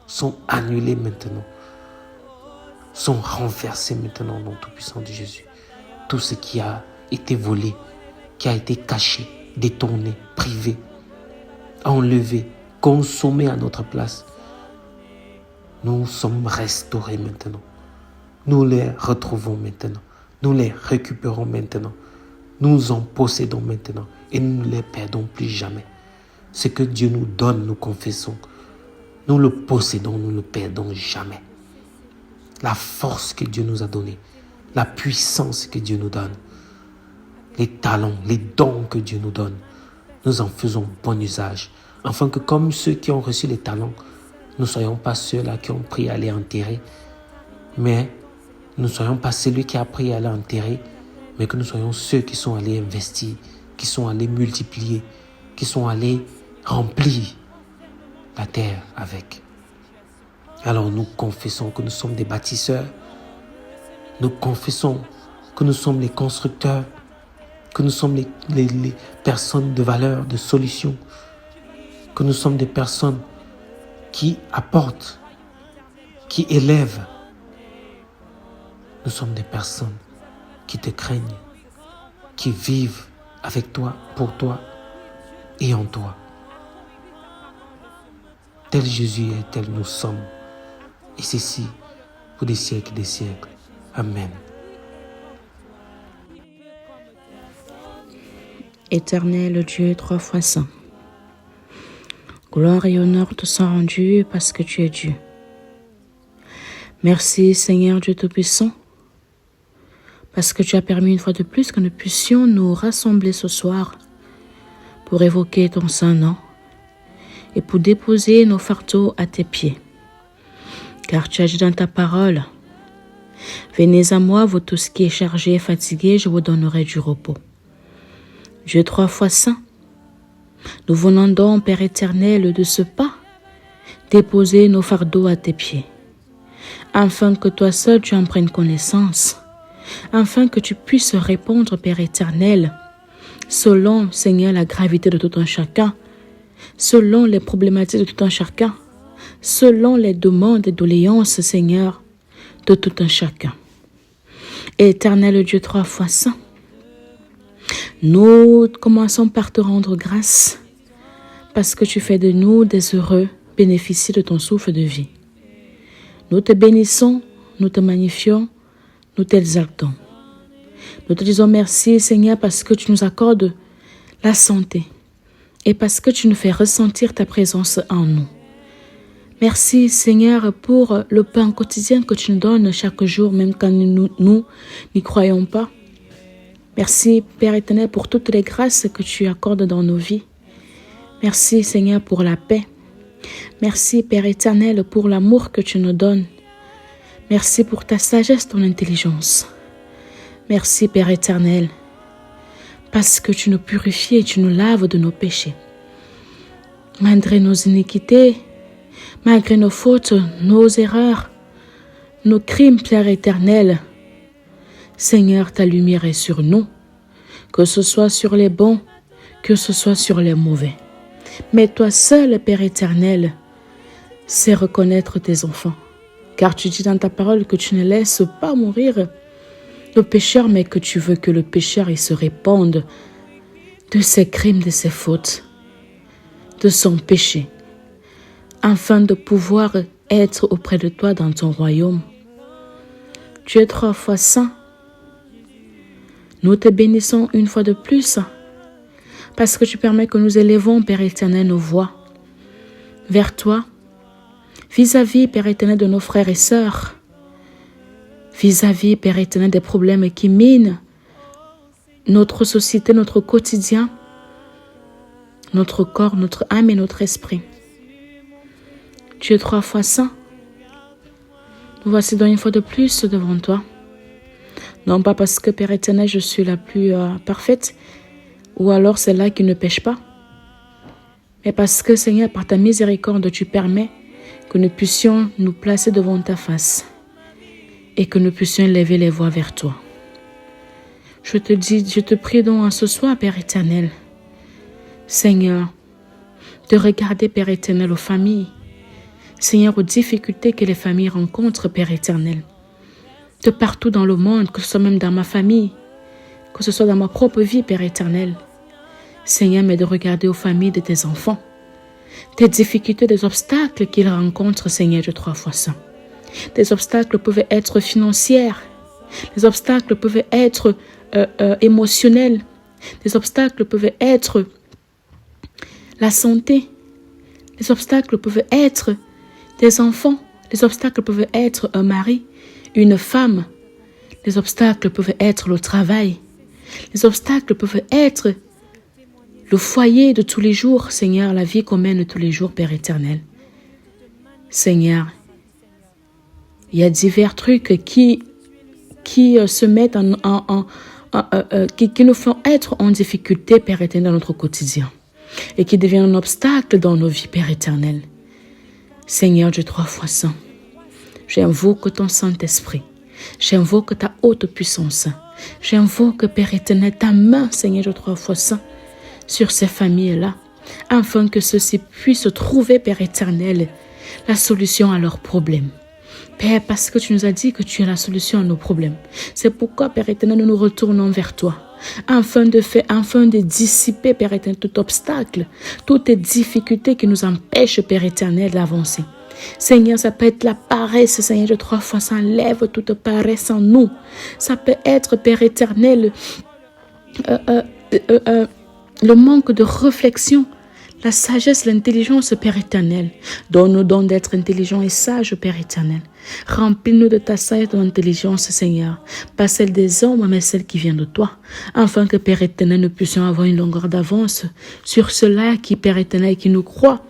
sont annulées maintenant, sont renversées maintenant au nom tout-puissant de Jésus. Tout ce qui a été volé, qui a été caché, détourné, privé, enlevé, consommé à notre place, nous sommes restaurés maintenant. Nous les retrouvons maintenant. Nous les récupérons maintenant. nous en possédons maintenant et nous ne les perdons plus jamais. Ce que Dieu nous donne, nous confessons. Nous le possédons, nous ne le perdons jamais. La force que Dieu nous a donnée, la puissance que Dieu nous donne, les talents, les dons que Dieu nous donne, nous en faisons bon usage, afin que comme ceux qui ont reçu les talents, nous ne soyons pas ceux-là qui ont pris à les enterrer, mais nous ne soyons pas celui qui a pris à les enterrer, mais que nous soyons ceux qui sont allés investir, qui sont allés multiplier, qui sont allés remplir la terre avec. Alors nous confessons que nous sommes des bâtisseurs, nous confessons que nous sommes les constructeurs, que nous sommes les personnes de valeur, de solution, que nous sommes des personnes qui apportent, qui élèvent. Nous sommes des personnes qui te craignent, qui vivent avec toi, pour toi et en toi. Tel Jésus est, tel nous sommes. Et ceci pour des siècles et des siècles. Amen. Éternel Dieu, 3 fois saint, gloire et honneur te sont rendus parce que tu es Dieu. Merci Seigneur Dieu Tout-Puissant, parce que tu as permis une fois de plus que nous puissions nous rassembler ce soir pour évoquer ton saint nom et pour déposer nos fardeaux à tes pieds. Car tu as dit dans ta parole, « Venez à moi, vous tous qui êtes chargés et fatigués, je vous donnerai du repos. » Dieu 3 fois saint, nous venons donc, Père éternel, de ce pas, déposer nos fardeaux à tes pieds, afin que toi seul tu en prennes connaissance, afin que tu puisses répondre, Père éternel, selon, Seigneur, la gravité de tout un chacun, selon les problématiques de tout un chacun, selon les demandes et doléances, Seigneur, de tout un chacun. Éternel Dieu 3 fois saint, nous commençons par te rendre grâce parce que tu fais de nous des heureux bénéficiaires de ton souffle de vie. Nous te bénissons, nous te magnifions, nous t'exaltons. Nous te disons merci Seigneur parce que tu nous accordes la santé et parce que tu nous fais ressentir ta présence en nous. Merci Seigneur pour le pain quotidien que tu nous donnes chaque jour, même quand nous n'y croyons pas. Merci Père éternel pour toutes les grâces que tu accordes dans nos vies. Merci Seigneur pour la paix. Merci Père éternel pour l'amour que tu nous donnes. Merci pour ta sagesse, ton intelligence. Merci Père éternel parce que tu nous purifies et tu nous laves de nos péchés. Malgré nos iniquités, malgré nos fautes, nos erreurs, nos crimes, Père éternel, Seigneur, ta lumière est sur nous, que ce soit sur les bons, que ce soit sur les mauvais. Mais toi seul, Père éternel, sais reconnaître tes enfants. Car tu dis dans ta parole que tu ne laisses pas mourir le pécheur, mais que tu veux que le pécheur il se répande de ses crimes, de ses fautes, de son péché, afin de pouvoir être auprès de toi dans ton royaume. Tu es 3 fois saint. Nous te bénissons une fois de plus parce que tu permets que nous élevons, Père éternel, nos voix vers toi, vis-à-vis, Père éternel, de nos frères et sœurs, vis-à-vis, Père éternel, des problèmes qui minent notre société, notre quotidien, notre corps, notre âme et notre esprit. Tu es 3 fois saint. Nous voici donc une fois de plus devant toi. Non pas parce que, Père éternel, je suis la plus parfaite, ou alors celle-là qui ne pêche pas, mais parce que, Seigneur, par ta miséricorde, tu permets que nous puissions nous placer devant ta face et que nous puissions lever les voix vers toi. Je te prie donc en ce soir, Père éternel, Seigneur, de regarder, Père éternel, aux familles, Seigneur, aux difficultés que les familles rencontrent, Père éternel, de partout dans le monde, que ce soit même dans ma famille, que ce soit dans ma propre vie, Père éternel. Seigneur, mais de regarder aux familles de tes enfants, des difficultés, des obstacles qu'ils rencontrent, Seigneur, de 3 fois saint. Des obstacles peuvent être financiers, les obstacles peuvent être émotionnels, Les obstacles peuvent être la santé. Les obstacles peuvent être des enfants. Les obstacles peuvent être un mari, une femme. Les obstacles peuvent être le travail. Les obstacles peuvent être le foyer de tous les jours, Seigneur, la vie qu'on mène tous les jours, Père éternel. Seigneur, il y a divers trucs qui se mettent qui nous font être en difficulté, Père éternel, dans notre quotidien et qui deviennent un obstacle dans nos vies, Père éternel. Seigneur Dieu 3 fois saint, j'invoque ton Saint-Esprit, j'invoque ta haute puissance, j'invoque, Père éternel, ta main, Seigneur Dieu 3 fois saint, sur ces familles-là, afin que ceux-ci puissent trouver, Père éternel, la solution à leurs problèmes. Père, parce que tu nous as dit que tu es la solution à nos problèmes. C'est pourquoi, Père éternel, nous nous retournons vers toi, afin de dissiper, Père éternel, tout obstacle, toutes les difficultés qui nous empêchent, Père éternel, d'avancer. Seigneur, ça peut être la paresse, Seigneur, de 3 fois, ça enlève toute paresse en nous. Ça peut être, Père éternel, le manque de réflexion, la sagesse, l'intelligence, Père éternel. Donne-nous don d'être intelligent et sage, Père éternel. Remplis-nous de ta sagesse et de ton intelligence, Seigneur. Pas celle des hommes, mais celle qui vient de toi. Afin que, Père éternel, nous puissions avoir une longueur d'avance sur ceux-là qui, Père éternel, qui nous croient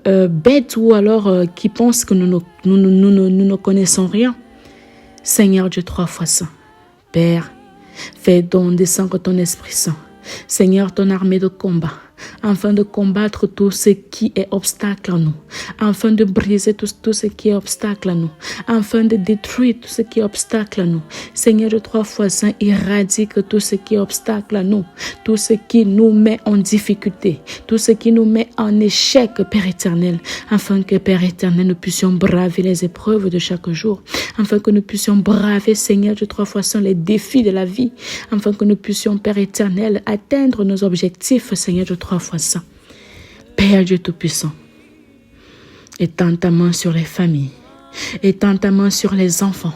bêtes ou alors qui pensent que nous ne connaissons rien. Seigneur Dieu 3 fois saint. Père, fais donc descendre ton Esprit Saint. Seigneur, ton armée de combat, afin de combattre tout ce qui est obstacle à nous, afin de briser tout ce qui est obstacle à nous, afin de détruire tout ce qui est obstacle à nous. Seigneur de 3 fois saint, éradique tout ce qui est obstacle à nous, tout ce qui nous met en difficulté, tout ce qui nous met en échec, Père éternel, afin que, Père éternel, nous puissions braver les épreuves de chaque jour, afin que nous puissions braver, Seigneur de 3 fois saint, les défis de la vie, afin que nous puissions, Père éternel, atteindre nos objectifs, Seigneur de 3 fois saint. Père Dieu Tout-Puissant, étends ta main sur les familles, étends ta main sur les enfants,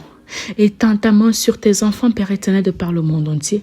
étends ta main sur tes enfants, Père éternel, de par le monde entier,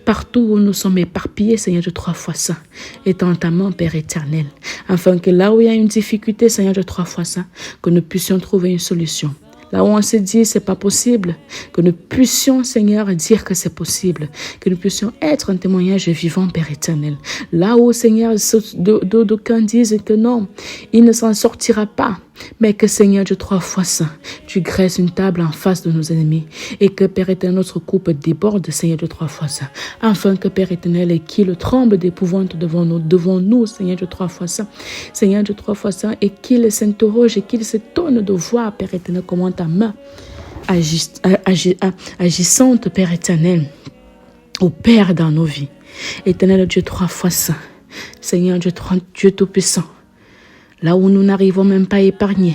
partout où nous sommes éparpillés, Seigneur de 3 fois saint, étends ta main, Père éternel, afin que là où il y a une difficulté, Seigneur de 3 fois saint, que nous puissions trouver une solution. Là où on se dit c'est pas possible, que nous puissions, Seigneur, dire que c'est possible, que nous puissions être un témoignage vivant, Père éternel. Là où, Seigneur, d'aucuns disent que non, il ne s'en sortira pas, mais que, Seigneur, Dieu 3 fois saint, tu graisses une table en face de nos ennemis et que, Père éternel, notre coupe déborde, Seigneur, Dieu 3 fois saint, afin que, Père éternel, et qu'il tremble d'épouvante devant nous, Seigneur, Dieu 3 fois saint, Seigneur, Dieu 3 fois saint, et qu'il s'interroge et qu'il s'étonne de voir, Père éternel, comment ta main agissante, Père éternel, opère dans nos vies. Éternel Dieu 3 fois saint, Seigneur Dieu Tout-Puissant, là où nous n'arrivons même pas à épargner,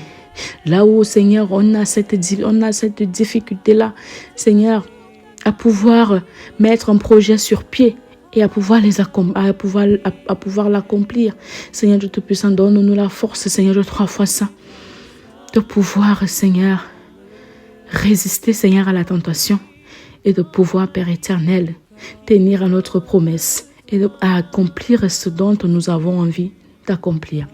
là où, Seigneur, on a cette difficulté-là, Seigneur, à pouvoir mettre un projet sur pied et à pouvoir l'accomplir. Seigneur Dieu Tout-Puissant, donne-nous la force, Seigneur Dieu 3 fois saint, de pouvoir, Seigneur, résister, Seigneur, à la tentation et de pouvoir, Père éternel, tenir à notre promesse et à accomplir ce dont nous avons envie d'accomplir.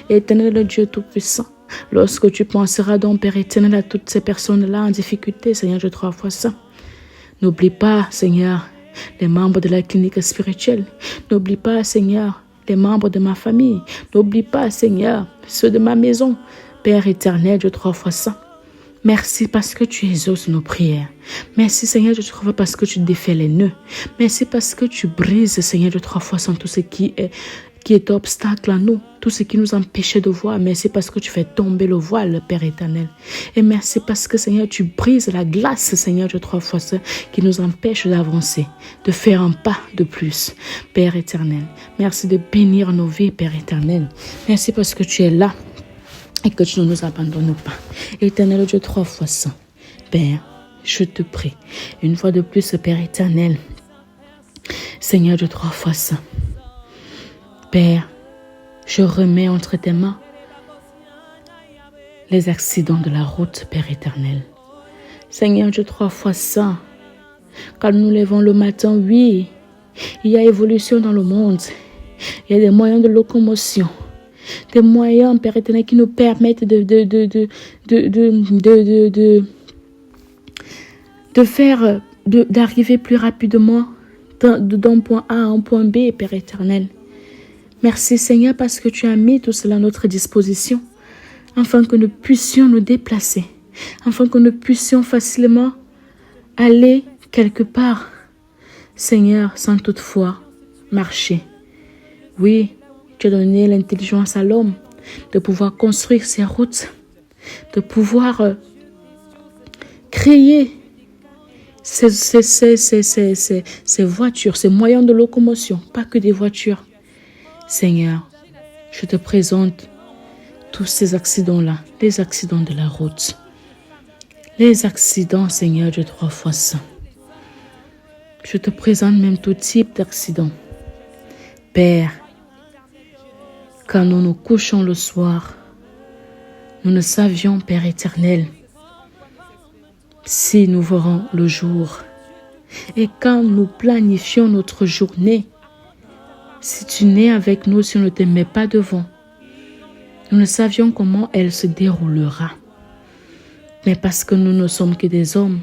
Éternel Dieu Tout-Puissant, lorsque tu penseras donc, Père éternel, à toutes ces personnes-là en difficulté, Seigneur Dieu 3 fois saint, n'oublie pas, Seigneur, les membres de la clinique spirituelle. N'oublie pas, Seigneur, les membres de ma famille. N'oublie pas, Seigneur, ceux de ma maison. Père éternel, Dieu 3 fois saint, merci parce que tu exauces nos prières. Merci, Seigneur, Dieu 3 fois parce que tu défais les nœuds. Merci parce que tu brises, Seigneur, Dieu 3 fois saint, tout ce qui est obstacle à nous, tout ce qui nous empêchait de voir. Merci parce que tu fais tomber le voile, Père éternel. Et merci parce que, Seigneur, tu brises la glace, Seigneur, Dieu 3 fois saint, qui nous empêche d'avancer, de faire un pas de plus, Père éternel. Merci de bénir nos vies, Père éternel. Merci parce que tu es là et que tu ne nous abandonnes pas. Éternel Dieu 3 fois saint, Père, je te prie, une fois de plus, Père éternel, Seigneur Dieu 3 fois saint, Père, je remets entre tes mains les accidents de la route, Père éternel. Seigneur Dieu 3 fois saint, quand nous levons le matin, oui, Il y a évolution dans le monde. Il y a des moyens de locomotion. Des moyens, Père éternel, qui nous permettent d'arriver plus rapidement d'un point A à un point B, Père éternel. Merci Seigneur parce que tu as mis tout cela à notre disposition afin que nous puissions nous déplacer, afin que nous puissions facilement aller quelque part, Seigneur, sans toutefois marcher. Oui, tu as donné l'intelligence à l'homme de pouvoir construire ses routes, de pouvoir créer ces voitures, ces moyens de locomotion, pas que des voitures. Seigneur, je te présente tous ces accidents-là, les accidents de la route, les accidents, Seigneur, de 3 fois saint. Je te présente même tout type d'accident. Père, quand nous nous couchons le soir, nous ne savions, Père éternel, si nous verrons le jour. Et quand nous planifions notre journée, si tu n'es avec nous, si on ne te met pas devant, nous ne savions comment elle se déroulera. Mais parce que nous ne sommes que des hommes,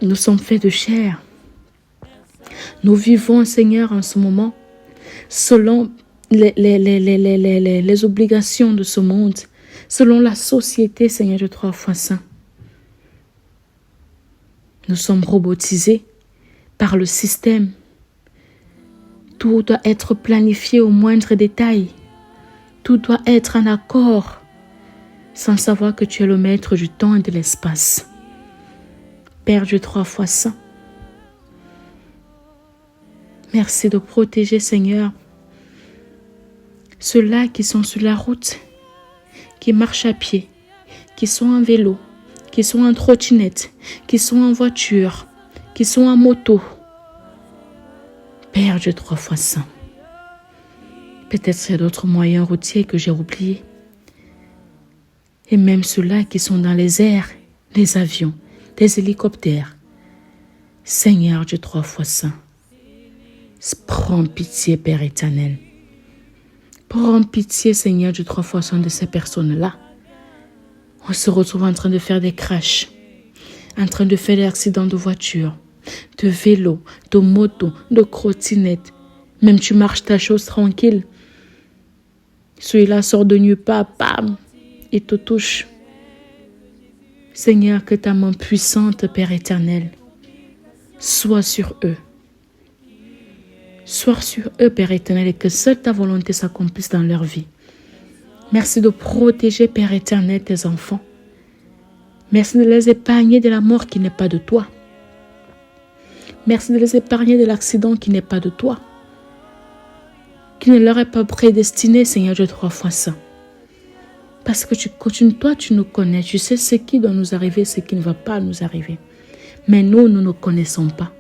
nous sommes faits de chair. Nous vivons, Seigneur, en ce moment, selon les obligations de ce monde, selon la société, Seigneur, de 3 fois saint. Nous sommes robotisés par le système. Tout doit être planifié au moindre détail. Tout doit être en accord, sans savoir que tu es le maître du temps et de l'espace. Père Dieu 3 fois saint, merci de protéger, Seigneur, ceux-là qui sont sur la route, qui marchent à pied, qui sont en vélo, qui sont en trottinette, qui sont en voiture, qui sont en moto. Père Dieu 3 fois saint, peut-être il y a d'autres moyens routiers que j'ai oubliés. Et même ceux-là qui sont dans les airs, les avions, les hélicoptères. Seigneur Dieu 3 fois saint, prends pitié, Père éternel. Prends pitié, Seigneur Dieu 3 fois saint, de ces personnes-là. On se retrouve en train de faire des crashs, en train de faire des accidents de voiture, de vélo, de moto, de trottinette. Même tu marches ta chose tranquille. Celui-là sort de nulle part, bam, il te touche. Seigneur, que ta main puissante, Père éternel, soit sur eux. Sois sur eux, Père éternel, et que seule ta volonté s'accomplisse dans leur vie. Merci de protéger, Père éternel, tes enfants. Merci de les épargner de la mort qui n'est pas de toi. Merci de les épargner de l'accident qui n'est pas de toi, qui ne leur est pas prédestiné, Seigneur Dieu 3 fois saint. Parce que toi, tu nous connais, tu sais ce qui doit nous arriver, ce qui ne va pas nous arriver. Mais nous ne connaissons pas.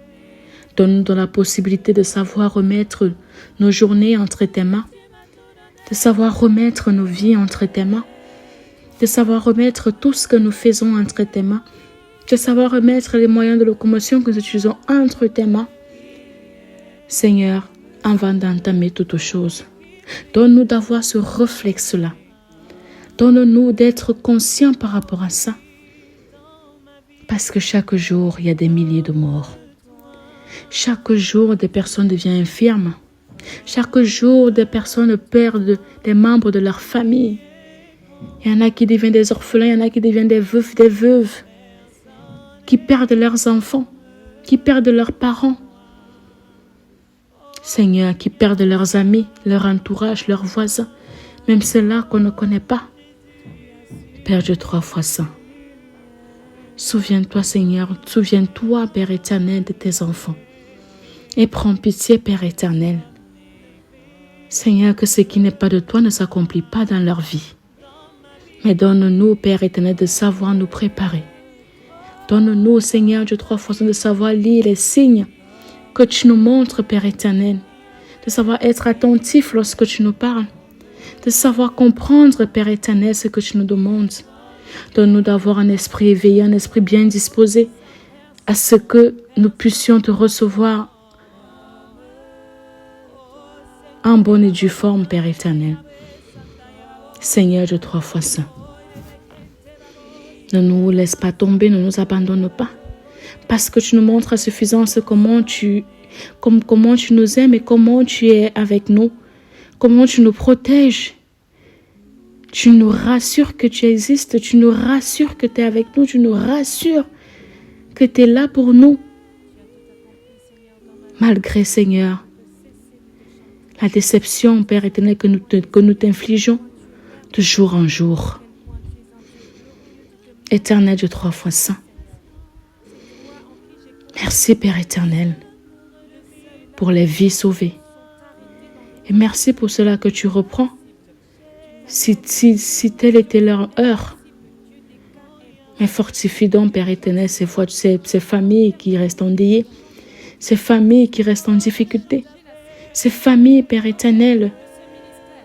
Donne-nous la possibilité de savoir remettre nos journées entre tes mains, de savoir remettre nos vies entre tes mains, de savoir remettre tout ce que nous faisons entre tes mains, de savoir remettre les moyens de locomotion que nous utilisons entre tes mains. Seigneur, avant d'entamer toutes choses, donne-nous d'avoir ce réflexe-là. Donne-nous d'être conscients par rapport à ça. Parce que chaque jour, il y a des milliers de morts. Chaque jour, des personnes deviennent infirmes. Chaque jour, des personnes perdent des membres de leur famille. Il y en a qui deviennent des orphelins, il y en a qui deviennent des veufs, des veuves, qui perdent leurs enfants, qui perdent leurs parents. Seigneur, qui perdent leurs amis, leur entourage, leurs voisins, même ceux-là qu'on ne connaît pas. Père Dieu 3 fois saint, souviens-toi, Seigneur, souviens-toi, Père éternel, de tes enfants. Et prends pitié, Père éternel. Seigneur, que ce qui n'est pas de toi ne s'accomplit pas dans leur vie. Mais donne-nous, Père éternel, de savoir nous préparer. Donne-nous, Seigneur Dieu 3 fois saint, de savoir lire les signes que tu nous montres, Père éternel. De savoir être attentif lorsque tu nous parles. De savoir comprendre, Père éternel, ce que tu nous demandes. Donne-nous d'avoir un esprit éveillé, un esprit bien disposé à ce que nous puissions te recevoir en bonne et due forme, Père éternel. Seigneur de 3 fois saint, ne nous laisse pas tomber, ne nous abandonne pas, parce que tu nous montres à suffisance comment tu nous aimes et comment tu es avec nous, comment tu nous protèges. Tu nous rassures que tu existes, tu nous rassures que tu es avec nous, tu nous rassures que tu es là pour nous. Malgré, Seigneur, la déception, Père éternel, que nous t'infligeons de jour en jour. Éternel de 3 fois saint, merci, Père éternel, pour les vies sauvées. Et merci pour cela que tu reprends. Si telle était leur heure, mais fortifie donc, Père éternel, ces familles qui restent endeuillées, ces familles qui restent en difficulté, ces familles, Père éternel,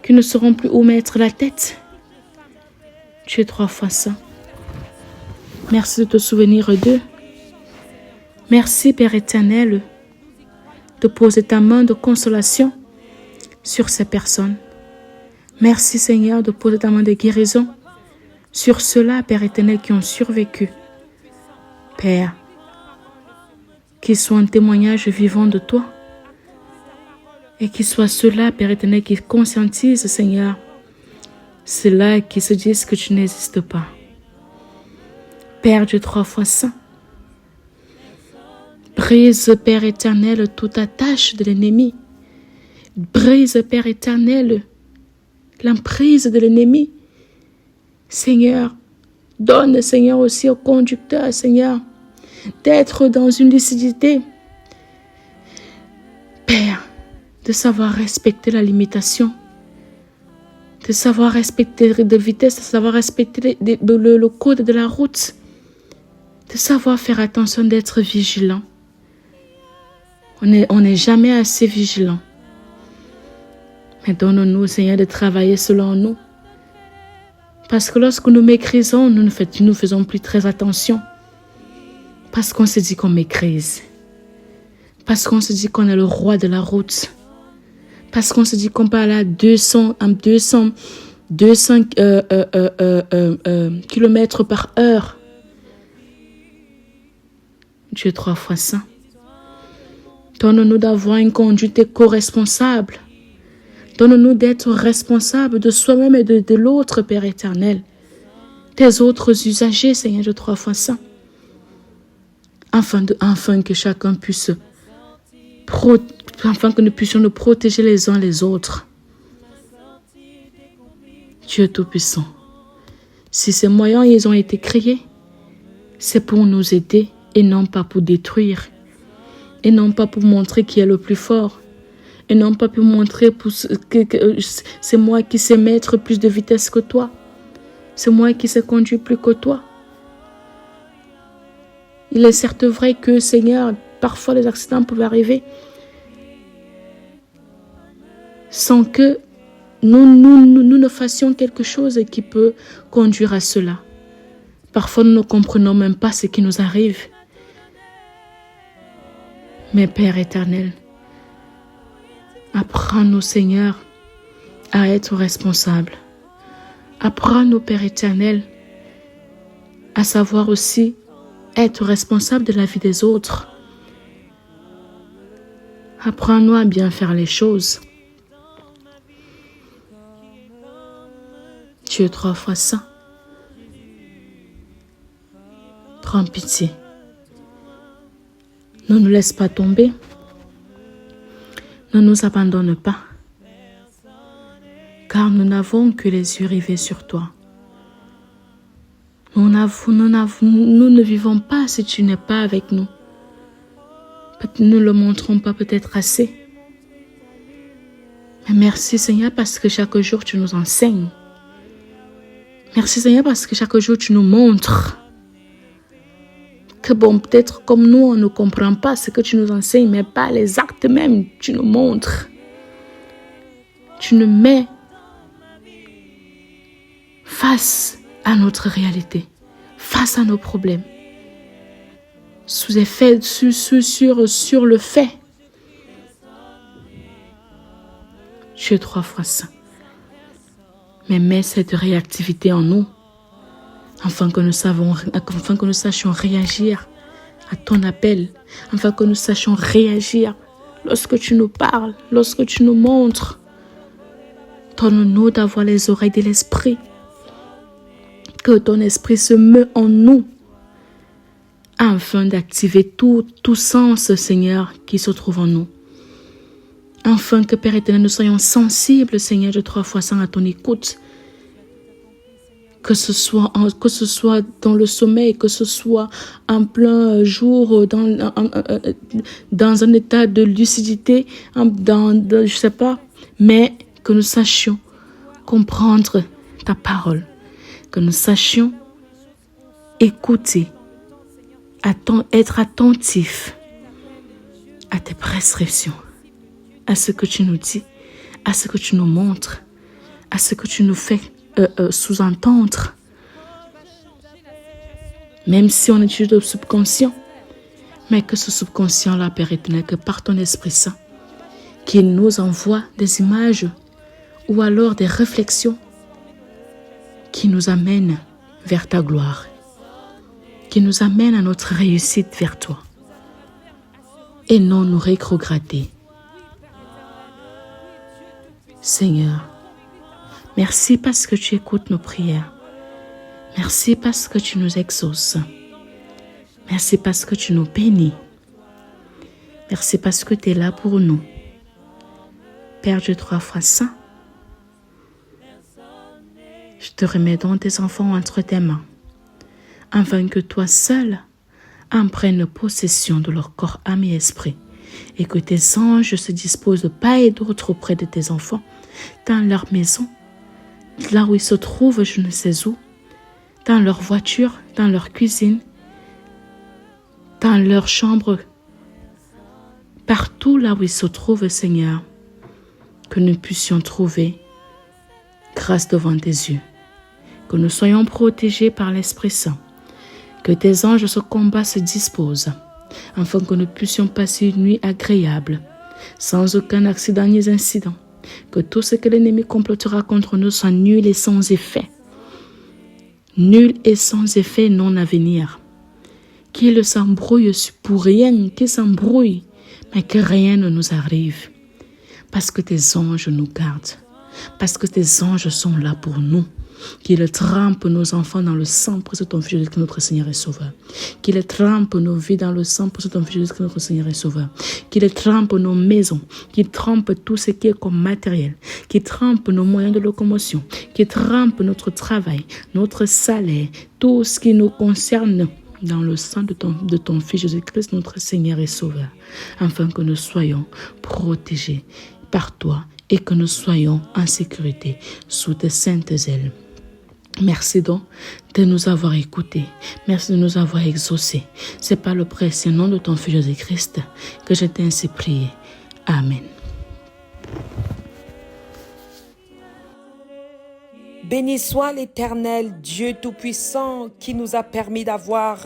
qui ne sauront plus où mettre la tête. Tu es 3 fois saint. Merci de te souvenir d'eux. Merci, Père éternel, de poser ta main de consolation sur ces personnes. Merci, Seigneur, de poser ta main de guérison sur ceux-là, Père éternel, qui ont survécu. Père, qu'ils soient un témoignage vivant de toi et qu'ils soient ceux-là, Père éternel, qui conscientisent, Seigneur, ceux-là qui se disent que tu n'existes pas. Père Dieu 3 fois saint, brise, Père éternel, toute attache de l'ennemi. Brise, Père éternel, l'emprise de l'ennemi. Seigneur, donne, Seigneur, aussi au conducteur, Seigneur, d'être dans une lucidité. Père, de savoir respecter la limitation, de savoir respecter la vitesse, de savoir respecter le code de la route, de savoir faire attention, d'être vigilant. On n'est jamais assez vigilant. Mais donne-nous, Seigneur, de travailler selon nous. Parce que lorsque nous méprisons, nous ne faisons plus très attention. Parce qu'on se dit qu'on méprise. Parce qu'on se dit qu'on est le roi de la route. Parce qu'on se dit qu'on peut aller à 200 km par heure. Dieu 3 fois saint. Donne-nous d'avoir une conduite éco-responsable. Donne-nous d'être responsables de soi-même et de l'autre, Père éternel. Tes autres usagers, Seigneur de 3 fois saint. Afin que chacun puisse, afin que nous puissions nous protéger les uns les autres. Dieu Tout-Puissant, si ces moyens ils ont été créés, c'est pour nous aider et non pas pour détruire. Et non pas pour montrer qui est le plus fort. Et non pas pour montrer que c'est moi qui sais mettre plus de vitesse que toi. C'est moi qui sais conduire plus que toi. Il est certes vrai que, Seigneur, parfois les accidents peuvent arriver sans que nous ne fassions quelque chose qui peut conduire à cela. Parfois, nous ne comprenons même pas ce qui nous arrive. Mais Père éternel, apprends-nous, Seigneur, à être responsables. Apprends-nous, Père éternel, à savoir aussi être responsable de la vie des autres. Apprends-nous à bien faire les choses. Dieu 3 fois saint, prends pitié. Ne nous laisse pas tomber. Ne nous abandonne pas. Car nous n'avons que les yeux rivés sur toi. Nous ne vivons pas si tu n'es pas avec nous. Nous ne le montrons pas peut-être assez. Mais merci Seigneur parce que chaque jour tu nous enseignes. Merci Seigneur parce que chaque jour tu nous montres. Que bon, peut-être comme nous, on ne comprend pas ce que tu nous enseignes, mais pas les actes même, tu nous montres. Tu nous mets face à notre réalité, face à nos problèmes, sur le fait. Tu es 3 fois saint. Mais mets cette réactivité en nous, afin que nous sachions réagir à ton appel, afin que nous sachions réagir lorsque tu nous parles, lorsque tu nous montres. Donne-nous d'avoir les oreilles de l'esprit, que ton esprit se meut en nous, afin d'activer tout sens, Seigneur, qui se trouve en nous. Afin que, Père éternel, nous soyons sensibles, Seigneur, de 3 fois saint à ton écoute. Que ce soit dans le sommeil, que ce soit en plein jour, dans un état de lucidité, je sais pas, mais que nous sachions comprendre ta parole, que nous sachions écouter, être attentifs à tes prescriptions, à ce que tu nous dis, à ce que tu nous montres, à ce que tu nous fais sous-entendre. Même si on étudie le subconscient, mais que ce subconscient-là, Père éternel, que par ton Esprit Saint, qu'il nous envoie des images ou alors des réflexions qui nous amènent vers ta gloire, qui nous amènent à notre réussite vers toi, et non nous rétrograder. Seigneur, merci parce que tu écoutes nos prières. Merci parce que tu nous exauces. Merci parce que tu nous bénis. Merci parce que tu es là pour nous. Père Dieu 3 fois saint, je te remets donc tes enfants entre tes mains, afin que toi seul en prennes possession de leur corps, âme et esprit, et que tes anges se disposent de part et d'autre auprès de tes enfants, dans leur maison, là où ils se trouvent, je ne sais où, dans leur voiture, dans leur cuisine, dans leur chambre, partout là où ils se trouvent, Seigneur, que nous puissions trouver grâce devant tes yeux, que nous soyons protégés par l'Esprit Saint, que tes anges ce combat se disposent, afin que nous puissions passer une nuit agréable, sans aucun accident ni incident, que tout ce que l'ennemi complotera contre nous soit nul et sans effet, non à venir, qu'il s'embrouille pour rien, qu'il s'embrouille, mais que rien ne nous arrive, parce que tes anges nous gardent, parce que tes anges sont là pour nous, qu'ils trempent nos enfants dans le sang pour ton Fils Jésus-Christ notre Seigneur et Sauveur, qu'ils trempent nos vies dans le sang pour ton Fils Jésus-Christ notre Seigneur et Sauveur, qu'ils trempent nos maisons, qu'ils trempent tout ce qui est comme matériel, qu'ils trempent nos moyens de locomotion, qu'ils trempent notre travail, notre salaire, tout ce qui nous concerne dans le sang de ton Fils Jésus-Christ notre Seigneur et Sauveur, afin que nous soyons protégés par toi et que nous soyons en sécurité sous tes saintes ailes. Merci donc de nous avoir écoutés. Merci de nous avoir exaucés. C'est par le précieux nom de ton Fils Jésus-Christ que je t'ai ainsi prié. Amen. Béni soit l'Éternel, Dieu Tout-Puissant, qui nous a permis d'avoir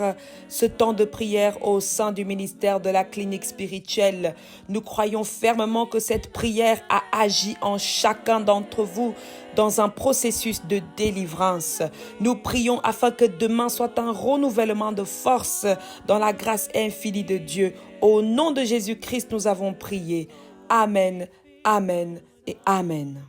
ce temps de prière au sein du ministère de la clinique spirituelle. Nous croyons fermement que cette prière a agi en chacun d'entre vous dans un processus de délivrance. Nous prions afin que demain soit un renouvellement de force dans la grâce infinie de Dieu. Au nom de Jésus-Christ, nous avons prié. Amen, amen et amen.